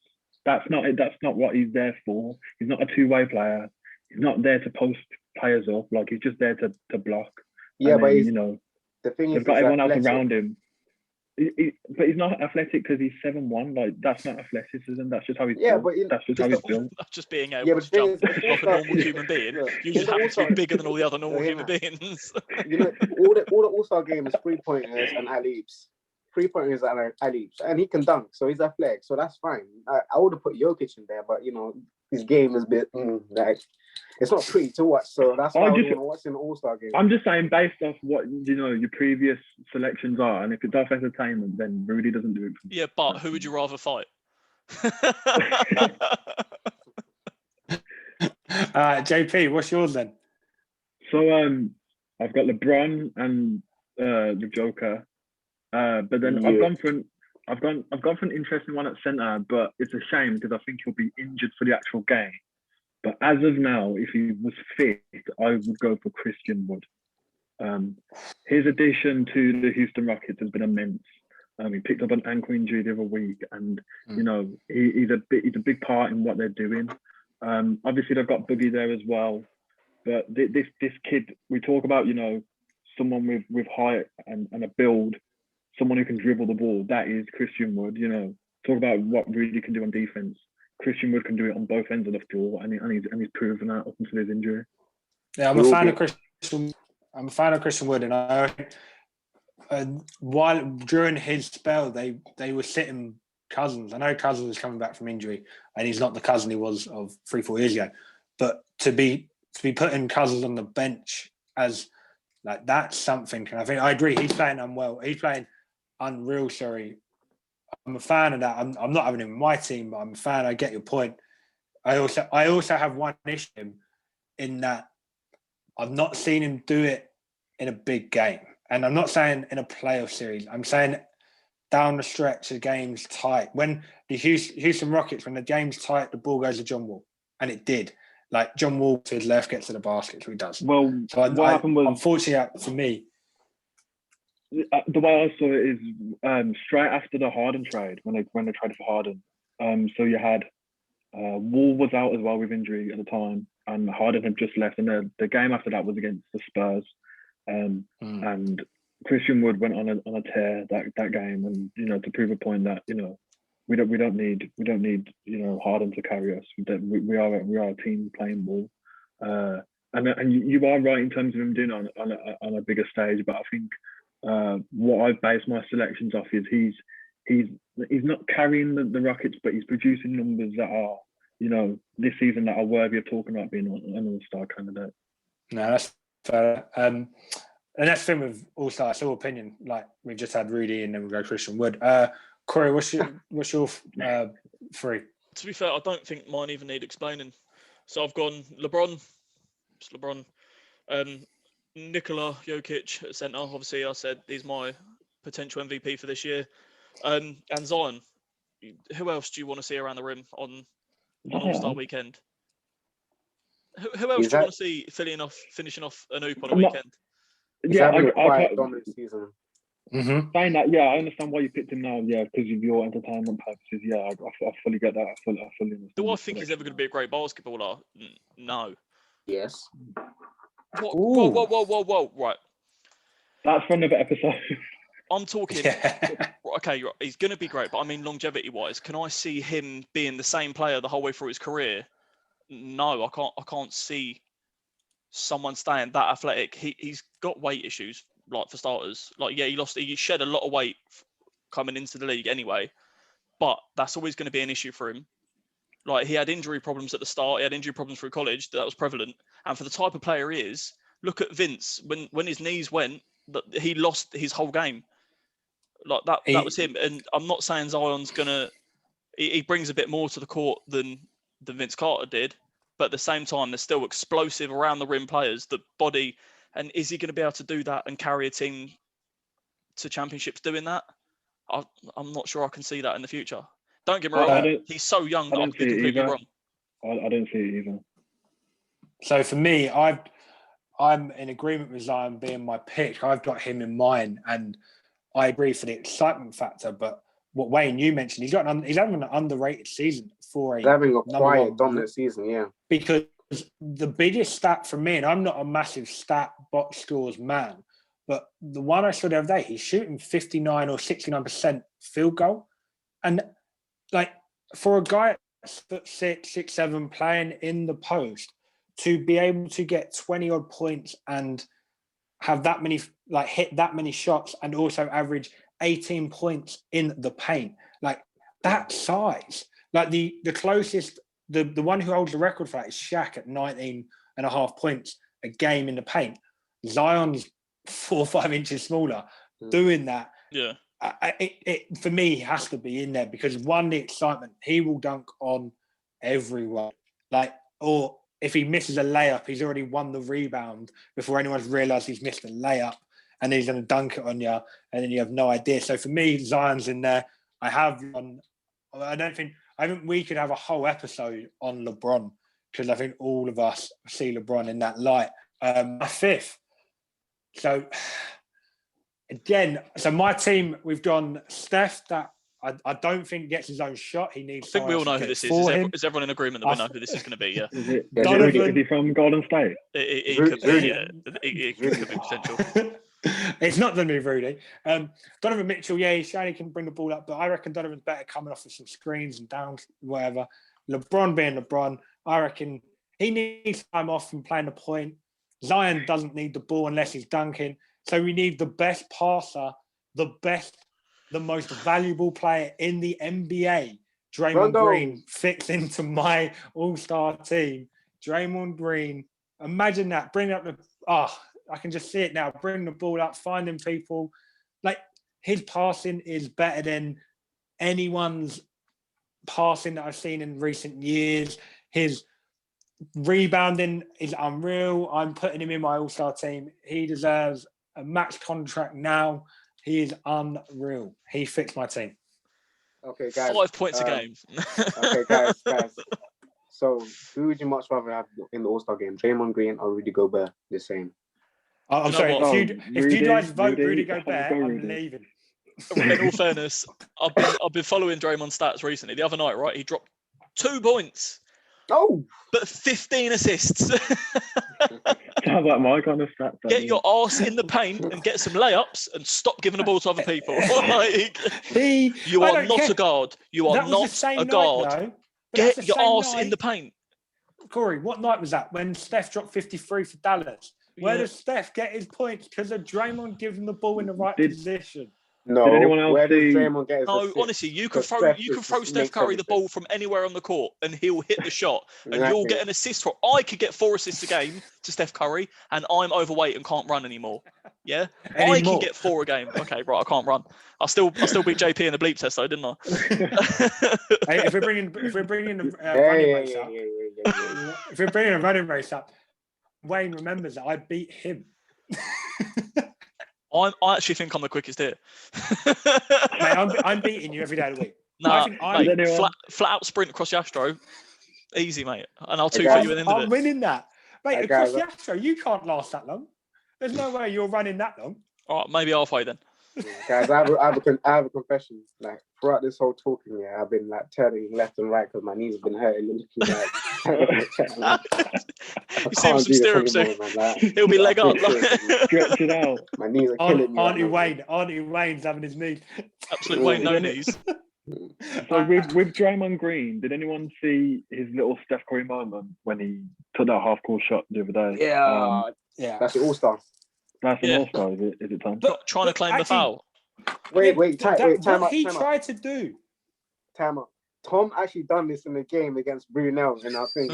That's not it. That's not what he's there for. He's not a two-way player. He's not there to post players up. Like he's just there to block. Yeah, but the thing is, they've got everyone else around him. But he's not athletic because he's 7'1". Like that's not athleticism. That's just how he's built. That's just how he's built. That's just being able to jump like a normal human being. You just happen to be bigger than all the other normal human beings. All the All-Star game is 3-pointers and alley-oops. 3-pointers and alley-oops, and he can dunk, so he's athletic, so that's fine. I would have put Jokic in there, but his game is a bit like it's not pretty to watch, so that's why I want to watch in the All-Star game. I'm just saying, based off what your previous selections are, and if it's off entertainment, then Rudy doesn't do it. Yeah, but who would you rather fight? JP, what's yours then? So I've got LeBron and the Joker, but then I've gone for an interesting one at center, but it's a shame because I think he'll be injured for the actual game. But as of now, if he was fit, I would go for Christian Wood. His addition to the Houston Rockets has been immense. He picked up an ankle injury the other week, and he's a big part in what they're doing. Obviously, they've got Boogie there as well. But this kid, we talk about someone with height and a build, someone who can dribble the ball. That is Christian Wood. Talk about what Rudy can do on defense. Christian Wood can do it on both ends of the floor, and he's proven that up until his injury. Yeah, I'm a fan of Christian Wood, and while during his spell, they were sitting Cousins. I know Cousins is coming back from injury, and he's not the Cousin he was of 3-4 years ago. But to be putting Cousins on the bench as like that's something. And I think I agree. He's playing unwell. He's playing unreal. Sorry. I'm a fan of that. I'm not having him in my team, but I'm a fan. I get your point. I also have one issue in that I've not seen him do it in a big game. And I'm not saying in a playoff series. I'm saying down the stretch, the game's tight. When the Houston Rockets, when the game's tight, the ball goes to John Wall. And it did. Like John Wall to his left gets to the basket, so he does. Well, so what happened was, unfortunately for me, the way I saw it is straight after the Harden trade, when they traded for Harden. So you had Wall was out as well with injury at the time, and Harden had just left, and the game after that was against the Spurs, and Christian Wood went on a tear that game, and to prove a point that we don't need Harden to carry us. We are a team playing ball, and you are right in terms of him doing it on a bigger stage, but I think. What I've based my selections off is he's not carrying the Rockets, but he's producing numbers that are, this season that are worthy of talking about being an all-star candidate. No, that's fair. And that's the thing with all-star. It's all opinion. Like we've just had Rudy, and then we go Christian Wood. Corey, what's your three? To be fair, I don't think mine even need explaining. So I've gone LeBron. It's LeBron. Nikola Jokic at centre. Obviously, I said he's my potential MVP for this year. And Zion. Who else do you want to see around the rim on All-Star weekend? Who else do you want to see finishing off an hoop on a weekend? He's having a quiet dominant season. Mm-hmm. Saying that, I understand why you picked him now. Yeah, because of your entertainment purposes. Yeah, I fully get that. I fully understand. Do I think he's ever going to be a great basketballer? No. Yes. Whoa! Right. That's for another episode. I'm talking. Yeah. Okay, he's going to be great, but I mean longevity-wise, can I see him being the same player the whole way through his career? No, I can't see someone staying that athletic. He's got weight issues. Like for starters, he shed a lot of weight coming into the league anyway, but that's always going to be an issue for him. Like he had injury problems at the start, he had injury problems through college, that was prevalent. And for the type of player he is, look at Vince, when his knees went, he lost his whole game. Like that was him. And I'm not saying Zion's he brings a bit more to the court than Vince Carter did, but at the same time, they're still explosive around the rim players, the body. And is he going to be able to do that and carry a team to championships doing that? I'm not sure I can see that in the future. Don't get me wrong, he's so young that I could be completely wrong. I don't see it either. So for me, I'm in agreement with Zion being my pick. I've got him in mind, and I agree for the excitement factor. But what Wayne, you mentioned, he's having an underrated season for he's having a quiet dominant season, yeah. Because the biggest stat for me, and I'm not a massive stat box scores man, but the one I saw the other day, he's shooting 59 or 69% field goal. And like for a guy at 6'7", playing in the post, to be able to get 20 odd points and have that many, like hit that many shots and also average 18 points in the paint, like that size, like the closest, the one who holds the record for that is Shaq at 19.5 points a game in the paint. Zion's 4 or 5 inches smaller, doing that. Yeah. It for me has to be in there because one, the excitement, he will dunk on everyone. Like, or if he misses a layup, he's already won the rebound before anyone's realised he's missed a layup, and he's going to dunk it on you, and then you have no idea. So for me, Zion's in there. I think we could have a whole episode on LeBron because I think all of us see LeBron in that light. My fifth. So again, my team, we've gone Steph, that I don't think gets his own shot. He needs. I think we all know who this is. Is everyone in agreement that we know who this is going to be? Yeah. Is he from Golden State? It could be. Yeah. It could be potential. It's not going to be Rudy. Donovan Mitchell, he surely can bring the ball up, but I reckon Donovan's better coming off of some screens and downs, whatever. LeBron being LeBron, I reckon he needs time off from playing the point. Zion doesn't need the ball unless he's dunking. So we need the best passer, the most valuable player in the NBA. Draymond Green fits into my all-star team. Draymond Green, imagine that. Bring up I can just see it now. Bring the ball up, finding people. Like, his passing is better than anyone's passing that I've seen in recent years. His rebounding is unreal. I'm putting him in my all-star team. He deserves a max contract now. He is unreal. He fits my team. Okay, guys. 5 points a game. Okay, guys. So, who would you much rather have in the All-Star game? Draymond Green or Rudy Gobert? The same. I'm sorry. If you guys vote Rudy Gobert, I'm leaving. In all fairness, I've been following Draymond's stats recently. The other night, right, he dropped 2 points. Oh, but 15 assists. Sounds like my kind of stats. Get your arse in the paint and get some layups and stop giving the ball to other people. You are not a guard. You are not a guard. Get your arse in the paint. Corey, what night was that when Steph dropped 53 for Dallas? Where does Steph get his points? Because of Draymond giving the ball in the right position. No, Did anyone else where does see- Draymond get his No, assists? honestly, you can 'Cause throw Steph you can just throw Steph makes Curry the everything. ball from anywhere on the court, and he'll hit the shot, and you'll Exactly. get an assist for. I could get 4 assists a game to Steph Curry, and I'm overweight and can't run anymore. Yeah, I can Anymore. get 4 a game. Okay, right, I can't run. I still beat JP in the bleep test though, didn't I? Hey, if we're bringing the Yeah, running yeah, race yeah, up, yeah, yeah, yeah. if we're bringing a running race up, Wayne remembers that I beat him. I actually think I'm the quickest here. Mate, I'm beating you every day of the week. Nah, think mate, Did anyone- flat out sprint across the Astro, easy, mate, and I'll Hey, 2 guys, foot you in the end of I'm it. winning that. Mate, Hey, across guys, the Astro, you can't last that long. There's no way you're running that long. All right, maybe halfway then. Guys, I have a confession. Like throughout this whole talking, I've been like turning left and right because my knees have been hurting. Looking like You see him some stirrups soon. He'll be leg up. Stretch it out. My knees are killing me. Auntie Wayne's having his knees. Absolute Wayne no knees. So with Draymond Green, did anyone see his little Steph Curry moment when he took that half-court shot the other day? Yeah, Yeah. that's the all-star. That's an Yeah. all-star, is it, Tom? Trying to claim the foul. Wait, time what out. he tried to do. Time out. Tom actually done this in the game against Brunel, and I think,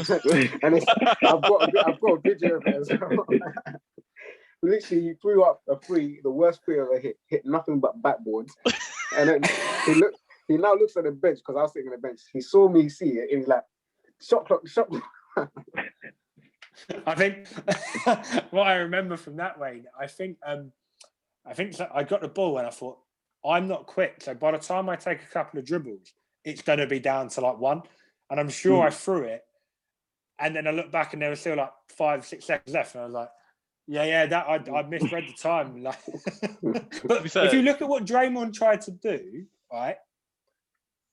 and I've got a video of it as well. Literally, he threw up a free, the worst free ever hit nothing but backboards, and then he now looks at the bench because I was sitting on the bench. He saw me see it, and he's like, shot clock. I think what I remember from that, Wayne, I think so I got the ball and I thought, I'm not quick. So by the time I take a couple of dribbles, it's going to be down to like 1. And I'm sure I threw it. And then I looked back and there was still like 5-6 seconds left. And I was like, that I misread the time. Like, but if you look at what Draymond tried to do, right,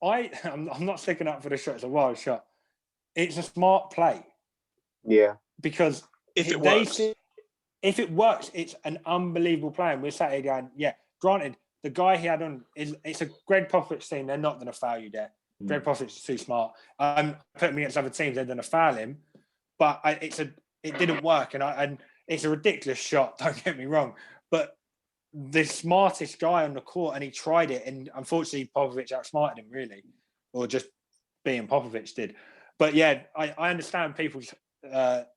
I'm not sticking up for the shot. It's a wild shot. It's a smart play. Yeah. If Because if it works, it's an unbelievable play. And we're sat here going, yeah, granted, the guy he had on it's a Greg Popovich team. They're not going to foul you there. Greg Popovich is too smart. Putting me against other teams, they're going to foul him. But it didn't work, and it's a ridiculous shot. Don't get me wrong, but the smartest guy on the court, and he tried it, and unfortunately Popovich outsmarted him, really, or just being Popovich did. But yeah, I understand people's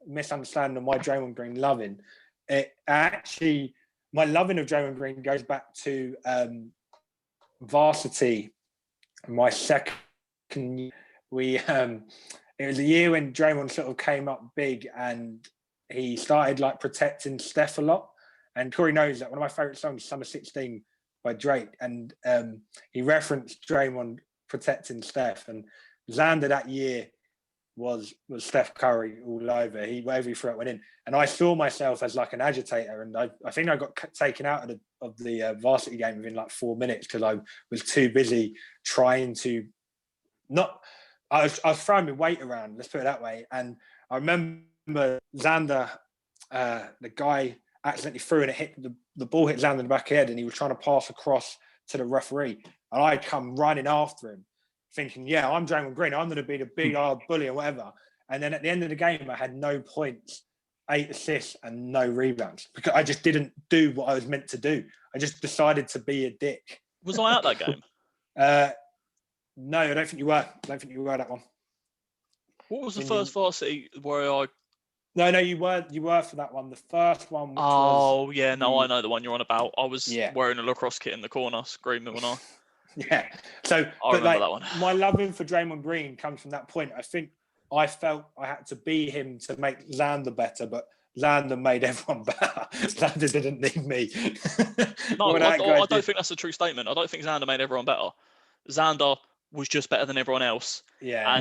misunderstanding why Draymond Green loving it. Actually, my loving of Draymond Green goes back to varsity. My second year, it was a year when Draymond sort of came up big and he started like protecting Steph a lot. And Corey knows that one of my favorite songs, Summer 16 by Drake, and he referenced Draymond protecting Steph. And Xander that year was Steph Curry all over. Wherever he threw it went in. And I saw myself as like an agitator, and I think I got taken out of the varsity game within like 4 minutes because I was too busy trying to I was throwing my weight around, let's put it that way. And I remember Xander, the guy accidentally threw and it hit the ball hit Xander in the back of the head, and he was trying to pass across to the referee. And I come running after him, thinking, yeah, I'm Draymond Green. I'm going to be the big hard bully or whatever. And then at the end of the game, I had no points, 8 assists and no rebounds because I just didn't do what I was meant to do. I just decided to be a dick. Was I at that game? No, I don't think you were. That one. What was the first varsity where I... No, you were for that one. The first one. Was yeah, no, I know the one you're on about. I was Yeah. wearing a lacrosse kit in the corner, screaming when I... Yeah. So I remember that one. My loving for Draymond Green comes from that point. I think I felt I had to be him to make Xander better, but Xander made everyone better. Xander didn't need me. No, I don't think that's a true statement. I don't think Xander made everyone better. Xander was just better than everyone else. Yeah.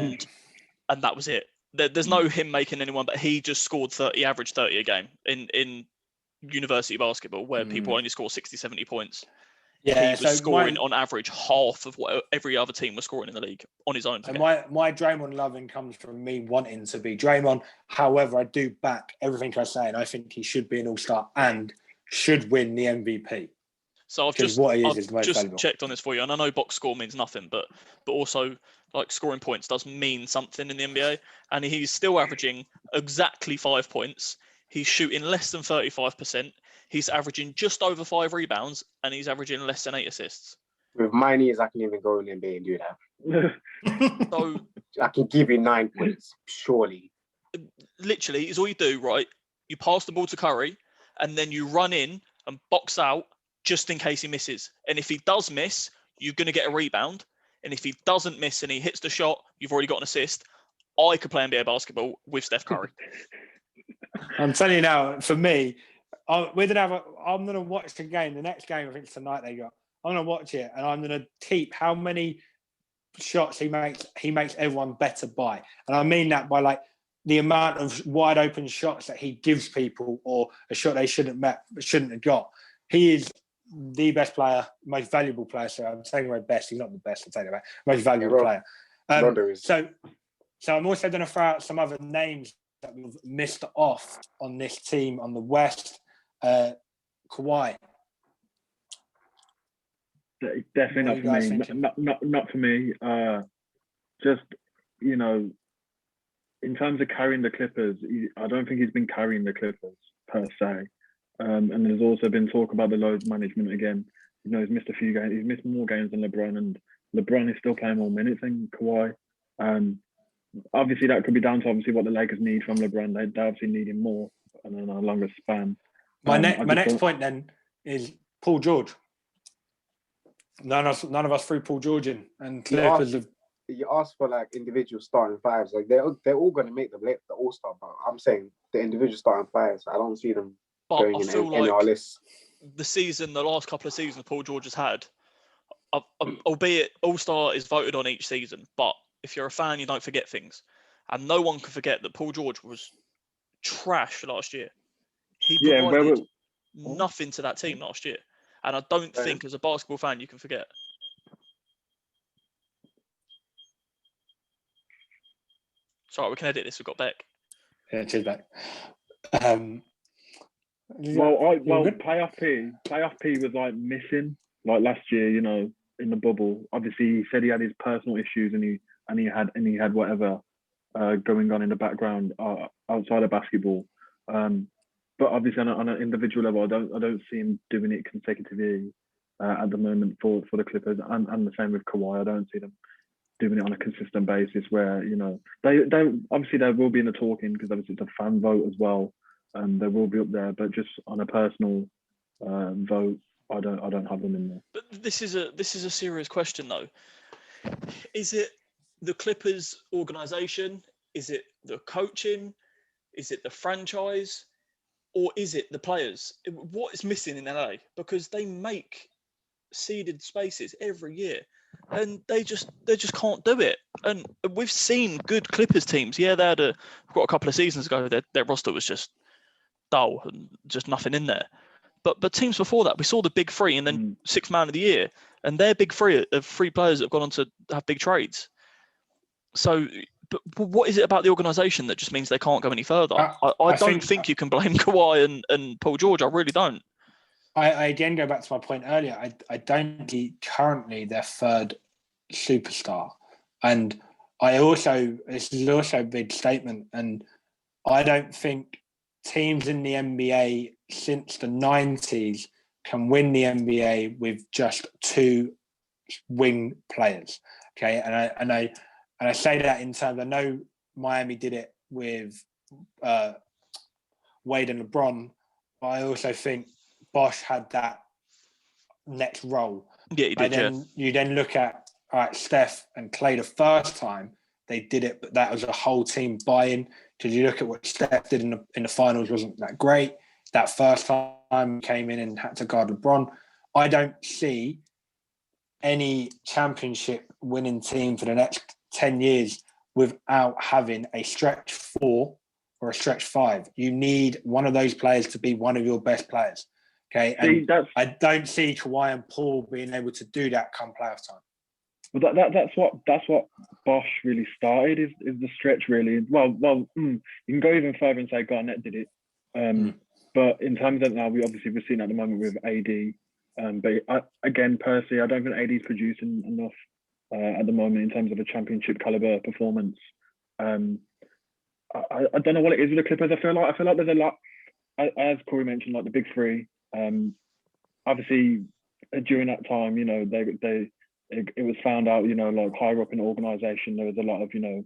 And that was it. There's no him making anyone, but he just scored 30, average 30 a game in university basketball where people only score 60, 70 points. Yeah, he was scoring on average half of what every other team was scoring in the league on his own. So my Draymond loving comes from me wanting to be Draymond. However, I do back everything I say, and I think he should be an all-star and should win the MVP. So I've just checked on this for you, and I know box score means nothing, but also like scoring points does mean something in the NBA, and he's still averaging exactly 5 points. He's shooting less than 35%. He's averaging just over 5 rebounds, and he's averaging less than 8 assists. With my knees, I can even go in the NBA and do that. So I can give you 9 points, surely. literally, is all you do, right? You pass the ball to Curry, and then you run in and box out just in case he misses. And if he does miss, you're going to get a rebound. And if he doesn't miss and he hits the shot, you've already got an assist. I could play NBA basketball with Steph Curry. I'm telling you now, for me, I'm going to watch the game. The next game, I think tonight they got. I'm going to watch it, and I'm going to keep how many shots he makes everyone better by. And I mean that by like the amount of wide open shots that he gives people, or a shot they shouldn't have got. He is the best player, most valuable player. So I'm saying my best. He's not the best. I'm saying about most valuable player. So I'm also going to throw out some other names that we've missed off on this team on the West. Kawhi. Definitely not for me. Not for me. Just, you know, in terms of carrying the Clippers, I don't think he's been carrying the Clippers per se. And there's also been talk about the load management again. You know, he's missed a few games. He's missed more games than LeBron, and LeBron is still playing more minutes than Kawhi. Obviously, that could be down to what the Lakers need from LeBron. They obviously need him more and on a longer span. My next point then is Paul George. None of us threw Paul George in, and Clippers have. You asked for like individual starting fives, like they're all going to make the All-Star, but I'm saying the individual starting fives, I don't see them going in any our lists. The last couple of seasons Paul George has had, albeit All-Star is voted on each season, but if you're a fan, you don't forget things, and no one can forget that Paul George was trash last year. He provided nothing to that team last year, and I don't think as a basketball fan you can forget. Sorry, we can edit this. We've got Beck. Yeah, cheers, Beck. Playoff P was like missing like last year. You know, in the bubble. Obviously, he said he had his personal issues and he had whatever going on in the background outside of basketball. But obviously, on an individual level, I don't see him doing it consecutively at the moment for the Clippers, and the same with Kawhi. I don't see them doing it on a consistent basis where, you know, they obviously they will be in the talking because obviously it's a fan vote as well, and they will be up there, but just on a personal vote, I don't have them in there. But this is a serious question though. Is it the Clippers organization? Is it the coaching? Is it the franchise? Or is it the players? What is missing in LA? Because they make seeded spaces every year, and they just can't do it. And we've seen good Clippers teams. Yeah, got a couple of seasons ago, their roster was just dull and just nothing in there. But teams before that, we saw the big three, and then sixth man of the year, and their big three are three players that have gone on to have big trades. So, but what is it about the organisation that just means they can't go any further? I don't think you can blame Kawhi and Paul George. I really don't. I again go back to my point earlier. I don't see currently their third superstar, and this is also a big statement, and I don't think teams in the NBA since the 90s can win the NBA with just two wing players. Okay, and I say that in terms, I know Miami did it with Wade and LeBron, but I also think Bosh had that next role. Yeah, he did. You then look at Steph and Clay the first time they did it, but that was a whole team buy-in. Because you look at what Steph did in the finals, wasn't that great. That first time came in and had to guard LeBron. I don't see any championship winning team for the next 10 years without having a stretch 4 or a stretch 5. You need one of those players to be one of your best players. Okay, and I don't see Kawhi and Paul being able to do that come playoff time. Well, that's what Bosh really started is the stretch really. Well, you can go even further and say Garnett did it, but in terms of now, we're seeing at the moment with AD. But again, personally, I don't think AD is producing enough at the moment in terms of a championship caliber performance. I don't know what it is with the Clippers. I feel like there's a lot. as Corey mentioned, like the big three. Obviously, during that time, you know, it was found out, you know, like higher up in the organisation, there was a lot of, you know,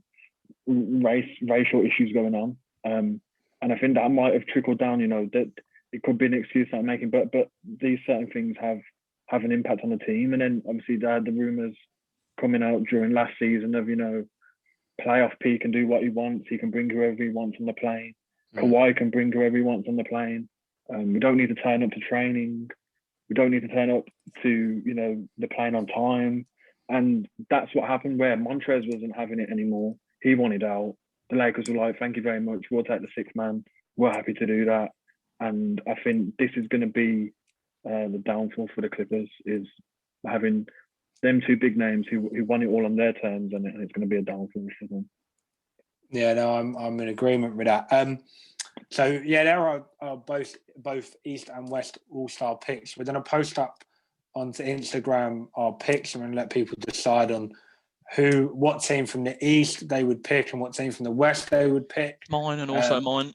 racial issues going on, and I think that might have trickled down. You know, that it could be an excuse that I'm making, but these certain things have an impact on the team. And then obviously there had the rumours coming out during last season of, you know, playoff P can do what he wants. He can bring whoever he wants on the plane. Kawhi can bring whoever he wants on the plane. We don't need to turn up to training. We don't need to turn up to, you know, the plane on time. And that's what happened where Montrez wasn't having it anymore. He wanted out. The Lakers were like, thank you very much. We'll take the sixth man. We're happy to do that. And I think this is going to be the downfall for the Clippers, is having them two big names who won it all on their terms, and it's going to be a downfall for them. Yeah, no, I'm in agreement with that. So yeah, there are both East and West All-Star picks. We're going to post up onto Instagram our picks and let people decide on what team from the East they would pick and what team from the West they would pick. Mine and also mine.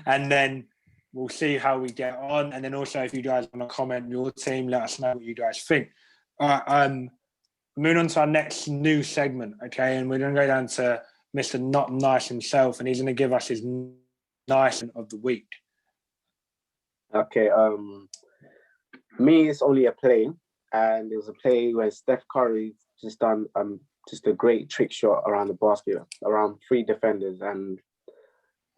And then we'll see how we get on. And then also, if you guys want to comment your team, let us know what you guys think. All right, moving on to our next new segment, okay? And we're going to go down to Mr. Not Nice himself, and he's going to give us his nice of the week. Okay, me, it's only a play, and it was a play where Steph Curry just done just a great trick shot around the basket, around 3 defenders, and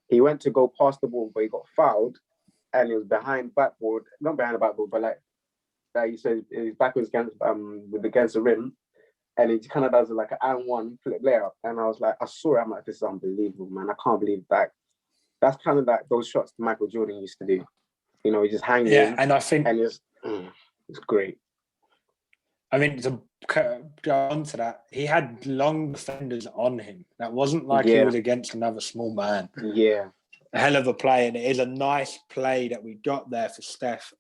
he went to go past the ball, but he got fouled, and he was behind backboard, not behind the backboard, but like you said, his back was against the rim, and he kind of does like an and one flip layup, and I was like, I saw it, I'm like, this is unbelievable, man. I can't believe that. That's kind of like those shots Michael Jordan used to do. You know, he just hang in, and I think, and it's great. I mean, to go on to that, he had long defenders on him. That wasn't like he was against another small man. Yeah. A hell of a play, and it is a nice play that we got there for Steph.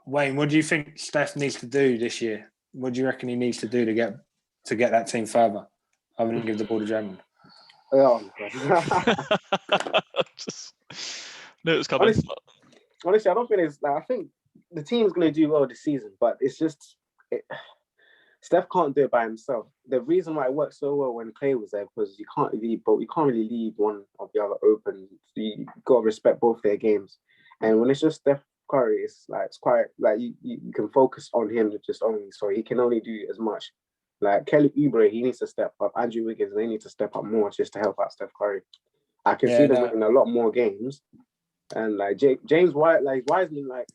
Wayne, what do you think Steph needs to do this year? What do you reckon he needs to do to get that team further, other than give the ball to Draymond? Oh, God. Just knew it was coming. Honestly, I don't think it's like, I think the team's going to do well this season, but it's just Steph can't do it by himself. The reason why it worked so well when Clay was there, because you can't really leave one of the other open. So you got to respect both their games, and when it's just Steph Curry, it's quite like you can focus on him just only, so he can only do as much. Like Kelly Oubre, he needs to step up. Andrew Wiggins, they need to step up more just to help out Steph Curry. I can see them winning a lot more games. And like James White, like Wiseman, like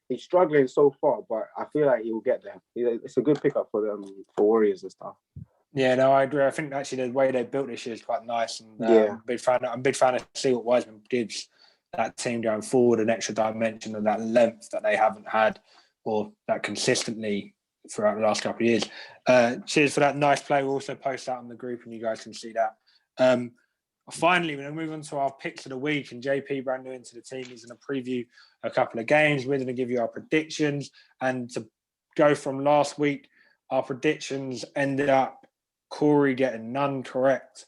he's struggling so far, but I feel like he will get there. It's a good pickup for them, for Warriors and stuff. Yeah, no, I agree. I think actually the way they built this year is quite nice, and I'm a big fan of see what Wiseman gives that team going forward, an extra dimension of that length that they haven't had, or that consistently throughout the last couple of years. Cheers for that nice play. We'll also post that on the group, and you guys can see that. Finally, we're going to move on to our picks of the week, and JP, brand new into the team, he's going to preview a couple of games. We're going to give you our predictions, and to go from last week, our predictions ended up Corey getting none correct,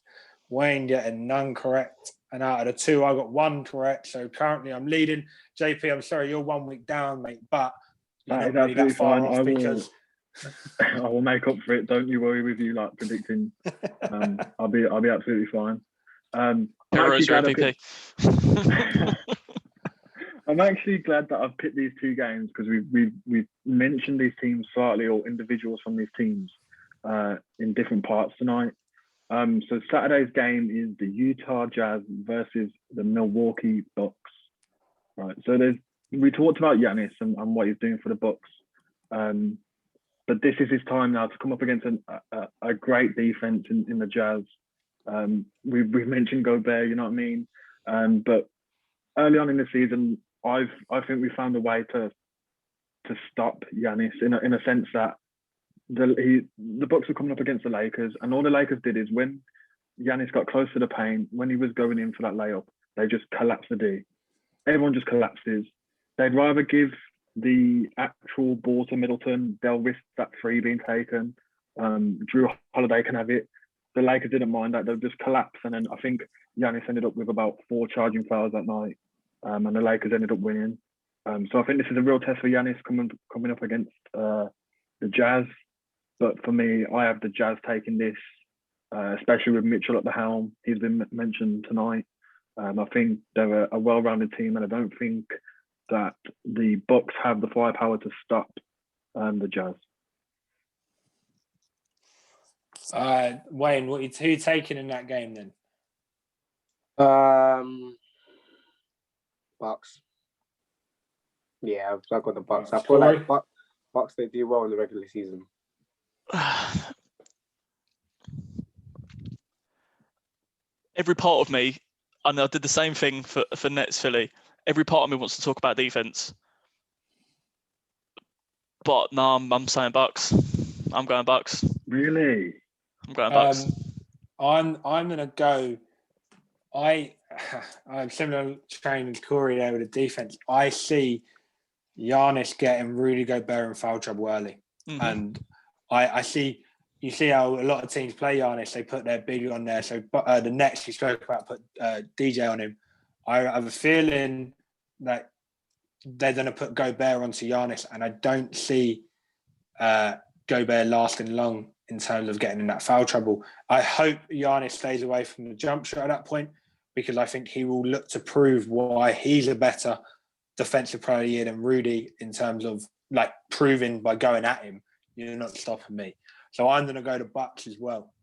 Wayne getting none correct, and out of the 2, I got 1 correct. So currently I'm leading. JP, I'm sorry, you're 1 week down, mate, but you're not really that far off because I will make up for it. Don't you worry with you like predicting. I'll be absolutely fine. I'm actually glad that I've picked these 2 games, because we've mentioned these teams slightly, or individuals from these teams in different parts tonight. So Saturday's game is the Utah Jazz versus the Milwaukee Bucks. Right. So we talked about Giannis and what he's doing for the Bucks, but this is his time now to come up against a great defense in the Jazz. We've mentioned Gobert, you know what I mean. But early on in the season, I think we found a way to stop Giannis in a sense that the Bucks were coming up against the Lakers, and all the Lakers did is when Giannis got close to the paint, when he was going in for that layup, they just collapsed the D. Everyone just collapses. They'd rather give the actual ball to Middleton. They'll risk that 3 being taken. Drew Holiday can have it. the Lakers didn't mind that. They'll just collapse. And then I think Giannis ended up with about 4 charging fouls that night. And the Lakers ended up winning. So I think this is a real test for Giannis coming up against the Jazz. But for me, I have the Jazz taking this, especially with Mitchell at the helm. He's been mentioned tonight. I think they're a well-rounded team, and I don't think that the Bucks have the firepower to stop the Jazz. Wayne, who you taking in that game then? Bucks. Yeah, I've got the Bucks. I feel Corey? like Bucks, they do well in the regular season. Every part of me, and I did the same thing for Nets Philly. Every part of me wants to talk about defense, but no, I'm saying Bucks. I'm going Bucks. Really? I'm going Bucks. I'm gonna go. I'm similar train to Corey there with the defense. I see Giannis getting Rudy Gobert in foul trouble early, and I see. You see how a lot of teams play Giannis. They put their big on there. So the Nets you spoke about put DJ on him. I have a feeling that they're going to put Gobert onto Giannis, and I don't see Gobert lasting long in terms of getting in that foul trouble. I hope Giannis stays away from the jump shot at that point, because I think he will look to prove why he's a better defensive player of the year than Rudy, in terms of like proving by going at him, you're not stopping me. So I'm going to go to Bucks as well.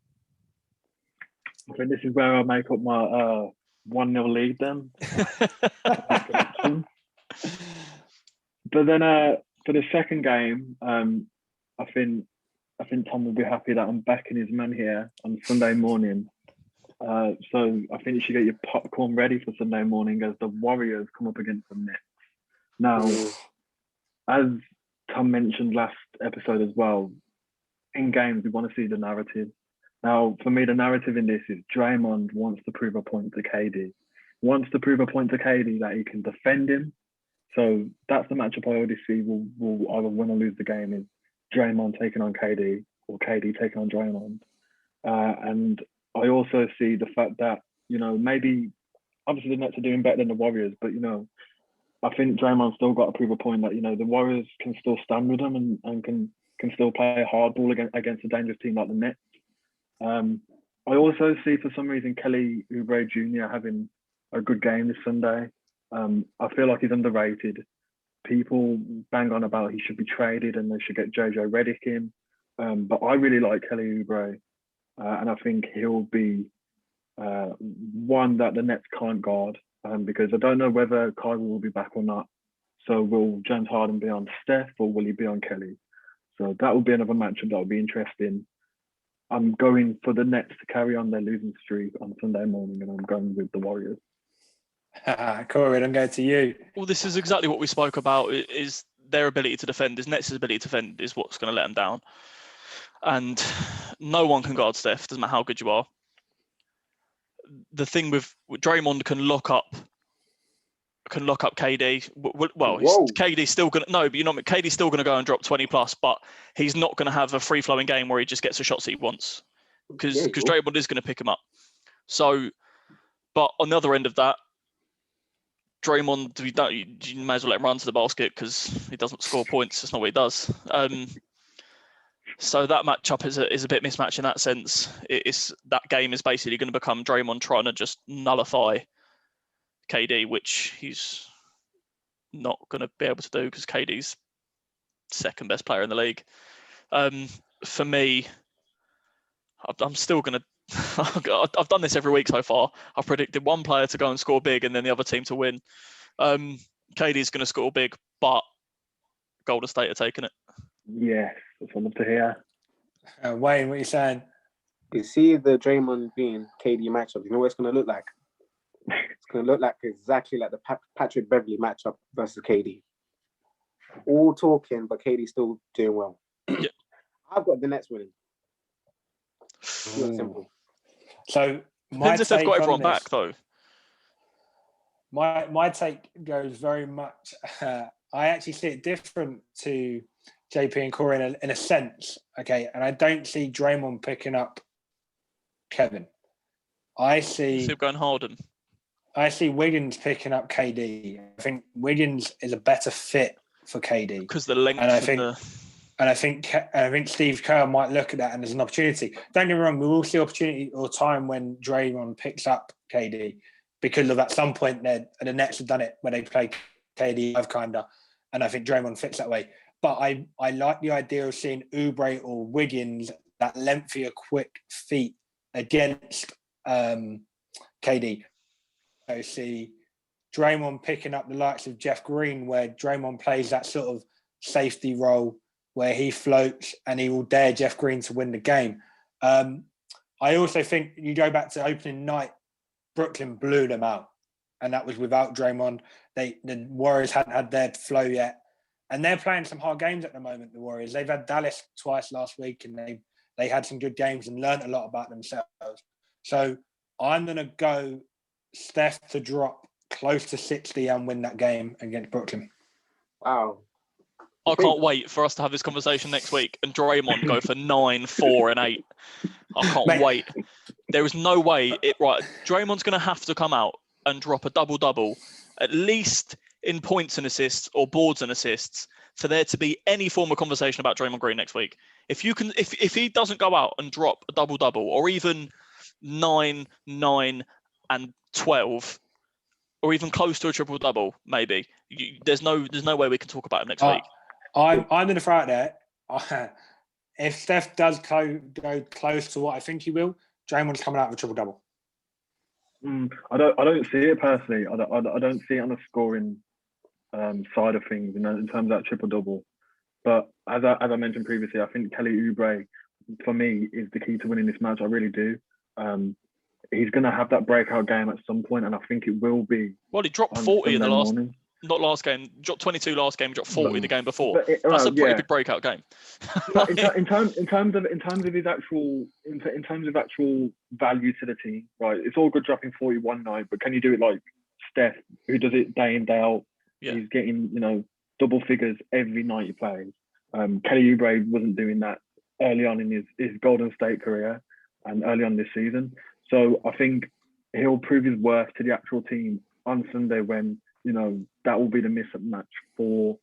I think this is where I make up my 1-0 lead then. But then for the second game, I think Tom will be happy that I'm backing his man here on Sunday morning. So I think you should get your popcorn ready for Sunday morning as the Warriors come up against the Nets. Now, as Tom mentioned last episode as well, in games we want to see the narrative. Now, for me, the narrative in this is Draymond wants to prove a point to KD. Wants to prove a point to KD that he can defend him. So that's the matchup I already see will either win or lose the game, is Draymond taking on KD or KD taking on Draymond. And I also see the fact that, maybe obviously the Nets are doing better than the Warriors, but, I think Draymond's still got to prove a point that, the Warriors can still stand with them and can still play hardball against a dangerous team like the Nets. I also see, for some reason, Kelly Oubre Jr. having a good game this Sunday. I feel like he's underrated. People bang on about he should be traded and they should get JJ Redick in. But I really like Kelly Oubre. And I think he'll be one that the Nets can't guard, because I don't know whether Kyrie will be back or not. So will James Harden be on Steph or will he be on Kelly? So that will be another matchup that will be interesting. I'm going for the Nets to carry on their losing streak on Sunday morning, and I'm going with the Warriors. Corey, I'm going to you. Well, this is exactly what we spoke about, is their ability to defend. Is Nets' ability to defend is what's going to let them down. And no one can guard Steph, doesn't matter how good you are. The thing with Draymond can lock up KD. Well, KD's still going to, no, but KD's still going to go and drop 20 plus, but he's not going to have a free flowing game where he just gets the shots he wants, because Draymond is going to pick him up. So, but on the other end of that, Draymond, you may as well let him run to the basket because he doesn't score points. That's not what he does. So that matchup is a bit mismatched in that sense. That game is basically going to become Draymond trying to just nullify KD, which he's not going to be able to do because KD's second best player in the league. For me, I'm still going to. I've done this every week so far. I've predicted one player to go and score big and then the other team to win. KD's going to score big, but Golden State are taking it. Yes, that's what I love to hear. Wayne, what are you saying? You see the Draymond being KD matchup. You know what it's going to look like? It's going to look like exactly like the Patrick Beverly matchup versus KD. All talking, but KD still doing well. Yeah. I've got the Nets winning. Simple. So depends if they've got everyone back, though. My take goes very much. I actually see it different to JP and Corey in a sense. Okay, and I don't see Draymond picking up Kevin. I Still going Harden. I see Wiggins picking up KD. I think Wiggins is a better fit for KD because the length. And I think Steve Kerr might look at that and there's an opportunity. Don't get me wrong, we will see opportunity or time when Draymond picks up KD because of at some point the Nets have done it where they play KD kinda, and I think Draymond fits that way. But I like the idea of seeing Oubre or Wiggins, that lengthier, quick feet against KD. I see Draymond picking up the likes of Jeff Green, where Draymond plays that sort of safety role where he floats and he will dare Jeff Green to win the game. I also think you go back to opening night, Brooklyn blew them out, and that was without Draymond. The Warriors hadn't had their flow yet, and they're playing some hard games at the moment. The Warriors, they've had Dallas twice last week, and they had some good games and learned a lot about themselves. So I'm going to go Steph to drop close to 60 and win that game against Brooklyn. Wow. I can't wait for us to have this conversation next week and Draymond go for 9, 4, and 8. I can't wait. There is no way Draymond's going to have to come out and drop a double-double, at least in points and assists or boards and assists, for there to be any form of conversation about Draymond Green next week. If he doesn't go out and drop a double-double, or even 9, 9, and 12, or even close to a triple-double, maybe, there's no way we can talk about him next week. I'm going to throw out there. If Steph does go close to what I think he will, Draymond's coming out with a triple-double. I don't see it personally. I don't see it on the scoring side of things, in terms of that triple-double. But as I mentioned previously, I think Kelly Oubre, for me, is the key to winning this match. I really do. He's going to have that breakout game at some point, and I think it will be. Well, he dropped 40 in the last game. Dropped 22 last game. Dropped 40 the game before. That's a pretty big breakout game. in terms of actual value to the team, right? It's all good dropping 40 one night, but can you do it like Steph, who does it day in day out? Yeah. He's getting double figures every night he plays. Kelly Oubre wasn't doing that early on in his Golden State career and early on this season. So I think he'll prove his worth to the actual team on Sunday when, that will be the miss-up match for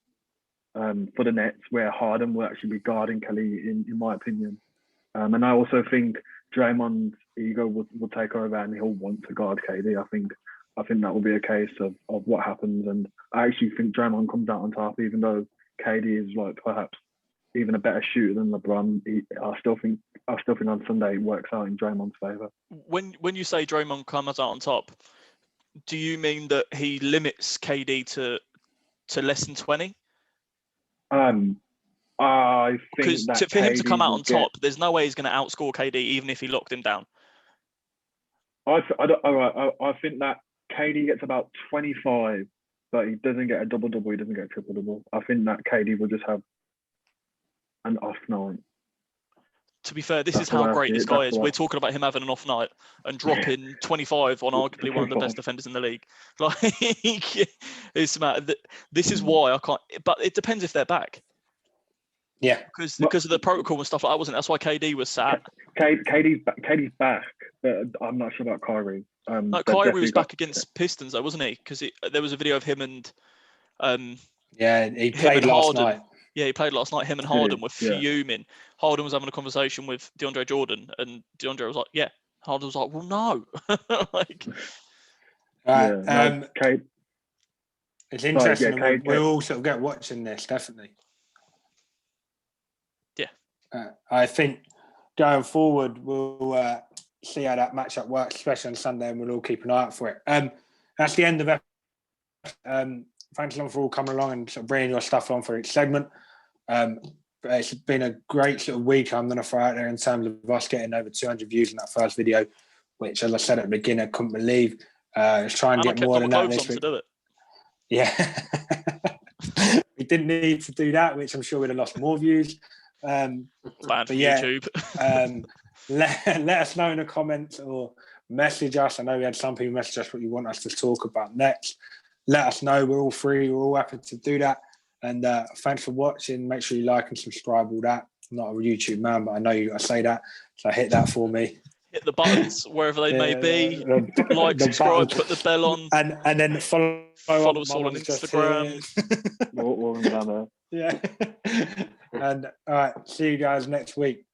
the Nets, where Harden will actually be guarding Kelly, in my opinion. And I also think Draymond's ego will take over and he'll want to guard KD. I think that will be a case of what happens. And I actually think Draymond comes out on top, even though KD is like perhaps even a better shooter than LeBron. I still think on Sunday it works out in Draymond's favor. When you say Draymond comes out on top, do you mean that he limits KD to less than 20? I think because for him to come out on top, there's no way he's going to outscore KD even if he locked him down. I think that KD gets about 25, but he doesn't get a double-double. He doesn't get a triple-double. I think that KD will just have an off night. To be fair, this is how great this guy is. We're talking about him having an off night and dropping 25 on arguably one of the best defenders in the league. Like, it's mad. This is why I can't. But it depends if they're back. Yeah, because of the protocol and stuff like that, wasn't it? That's why KD was sat. KD's back, but I'm not sure about Kyrie. No, Kyrie was back against Pistons, though, wasn't he? Because there was a video of him and. He played last night. Yeah, he played last night. Him and Harden were fuming. Harden was having a conversation with DeAndre Jordan, and DeAndre was like, "Yeah." Harden was like, "Well, no." It's interesting. We'll all sort of get watching this, definitely. Yeah. I think going forward, we'll see how that matchup works, especially on Sunday, and we'll all keep an eye out for it. That's the end of it. Thanks a lot for all coming along and sort of bringing your stuff on for each segment. It's been a great sort of week I'm going to throw out there in terms of us getting over 200 views in that first video, which, as I said at the beginning, I couldn't believe. Let's try and get more than that this week. To do it. Yeah. We didn't need to do that, which I'm sure we'd have lost more views. Bad for YouTube. Let us know in the comments or message us. I know we had some people message us what you want us to talk about next. Let us know. We're all free. We're all happy to do that. And thanks for watching. Make sure you like and subscribe, all that. I'm not a YouTube man, but I know you got to say that. So hit that for me. hit the buttons wherever they may be. the- Like, the subscribe, buttons. put the bell on. and then follow Us my all on mum's just Instagram. here. We'll down there. Yeah. And all right, see you guys next week.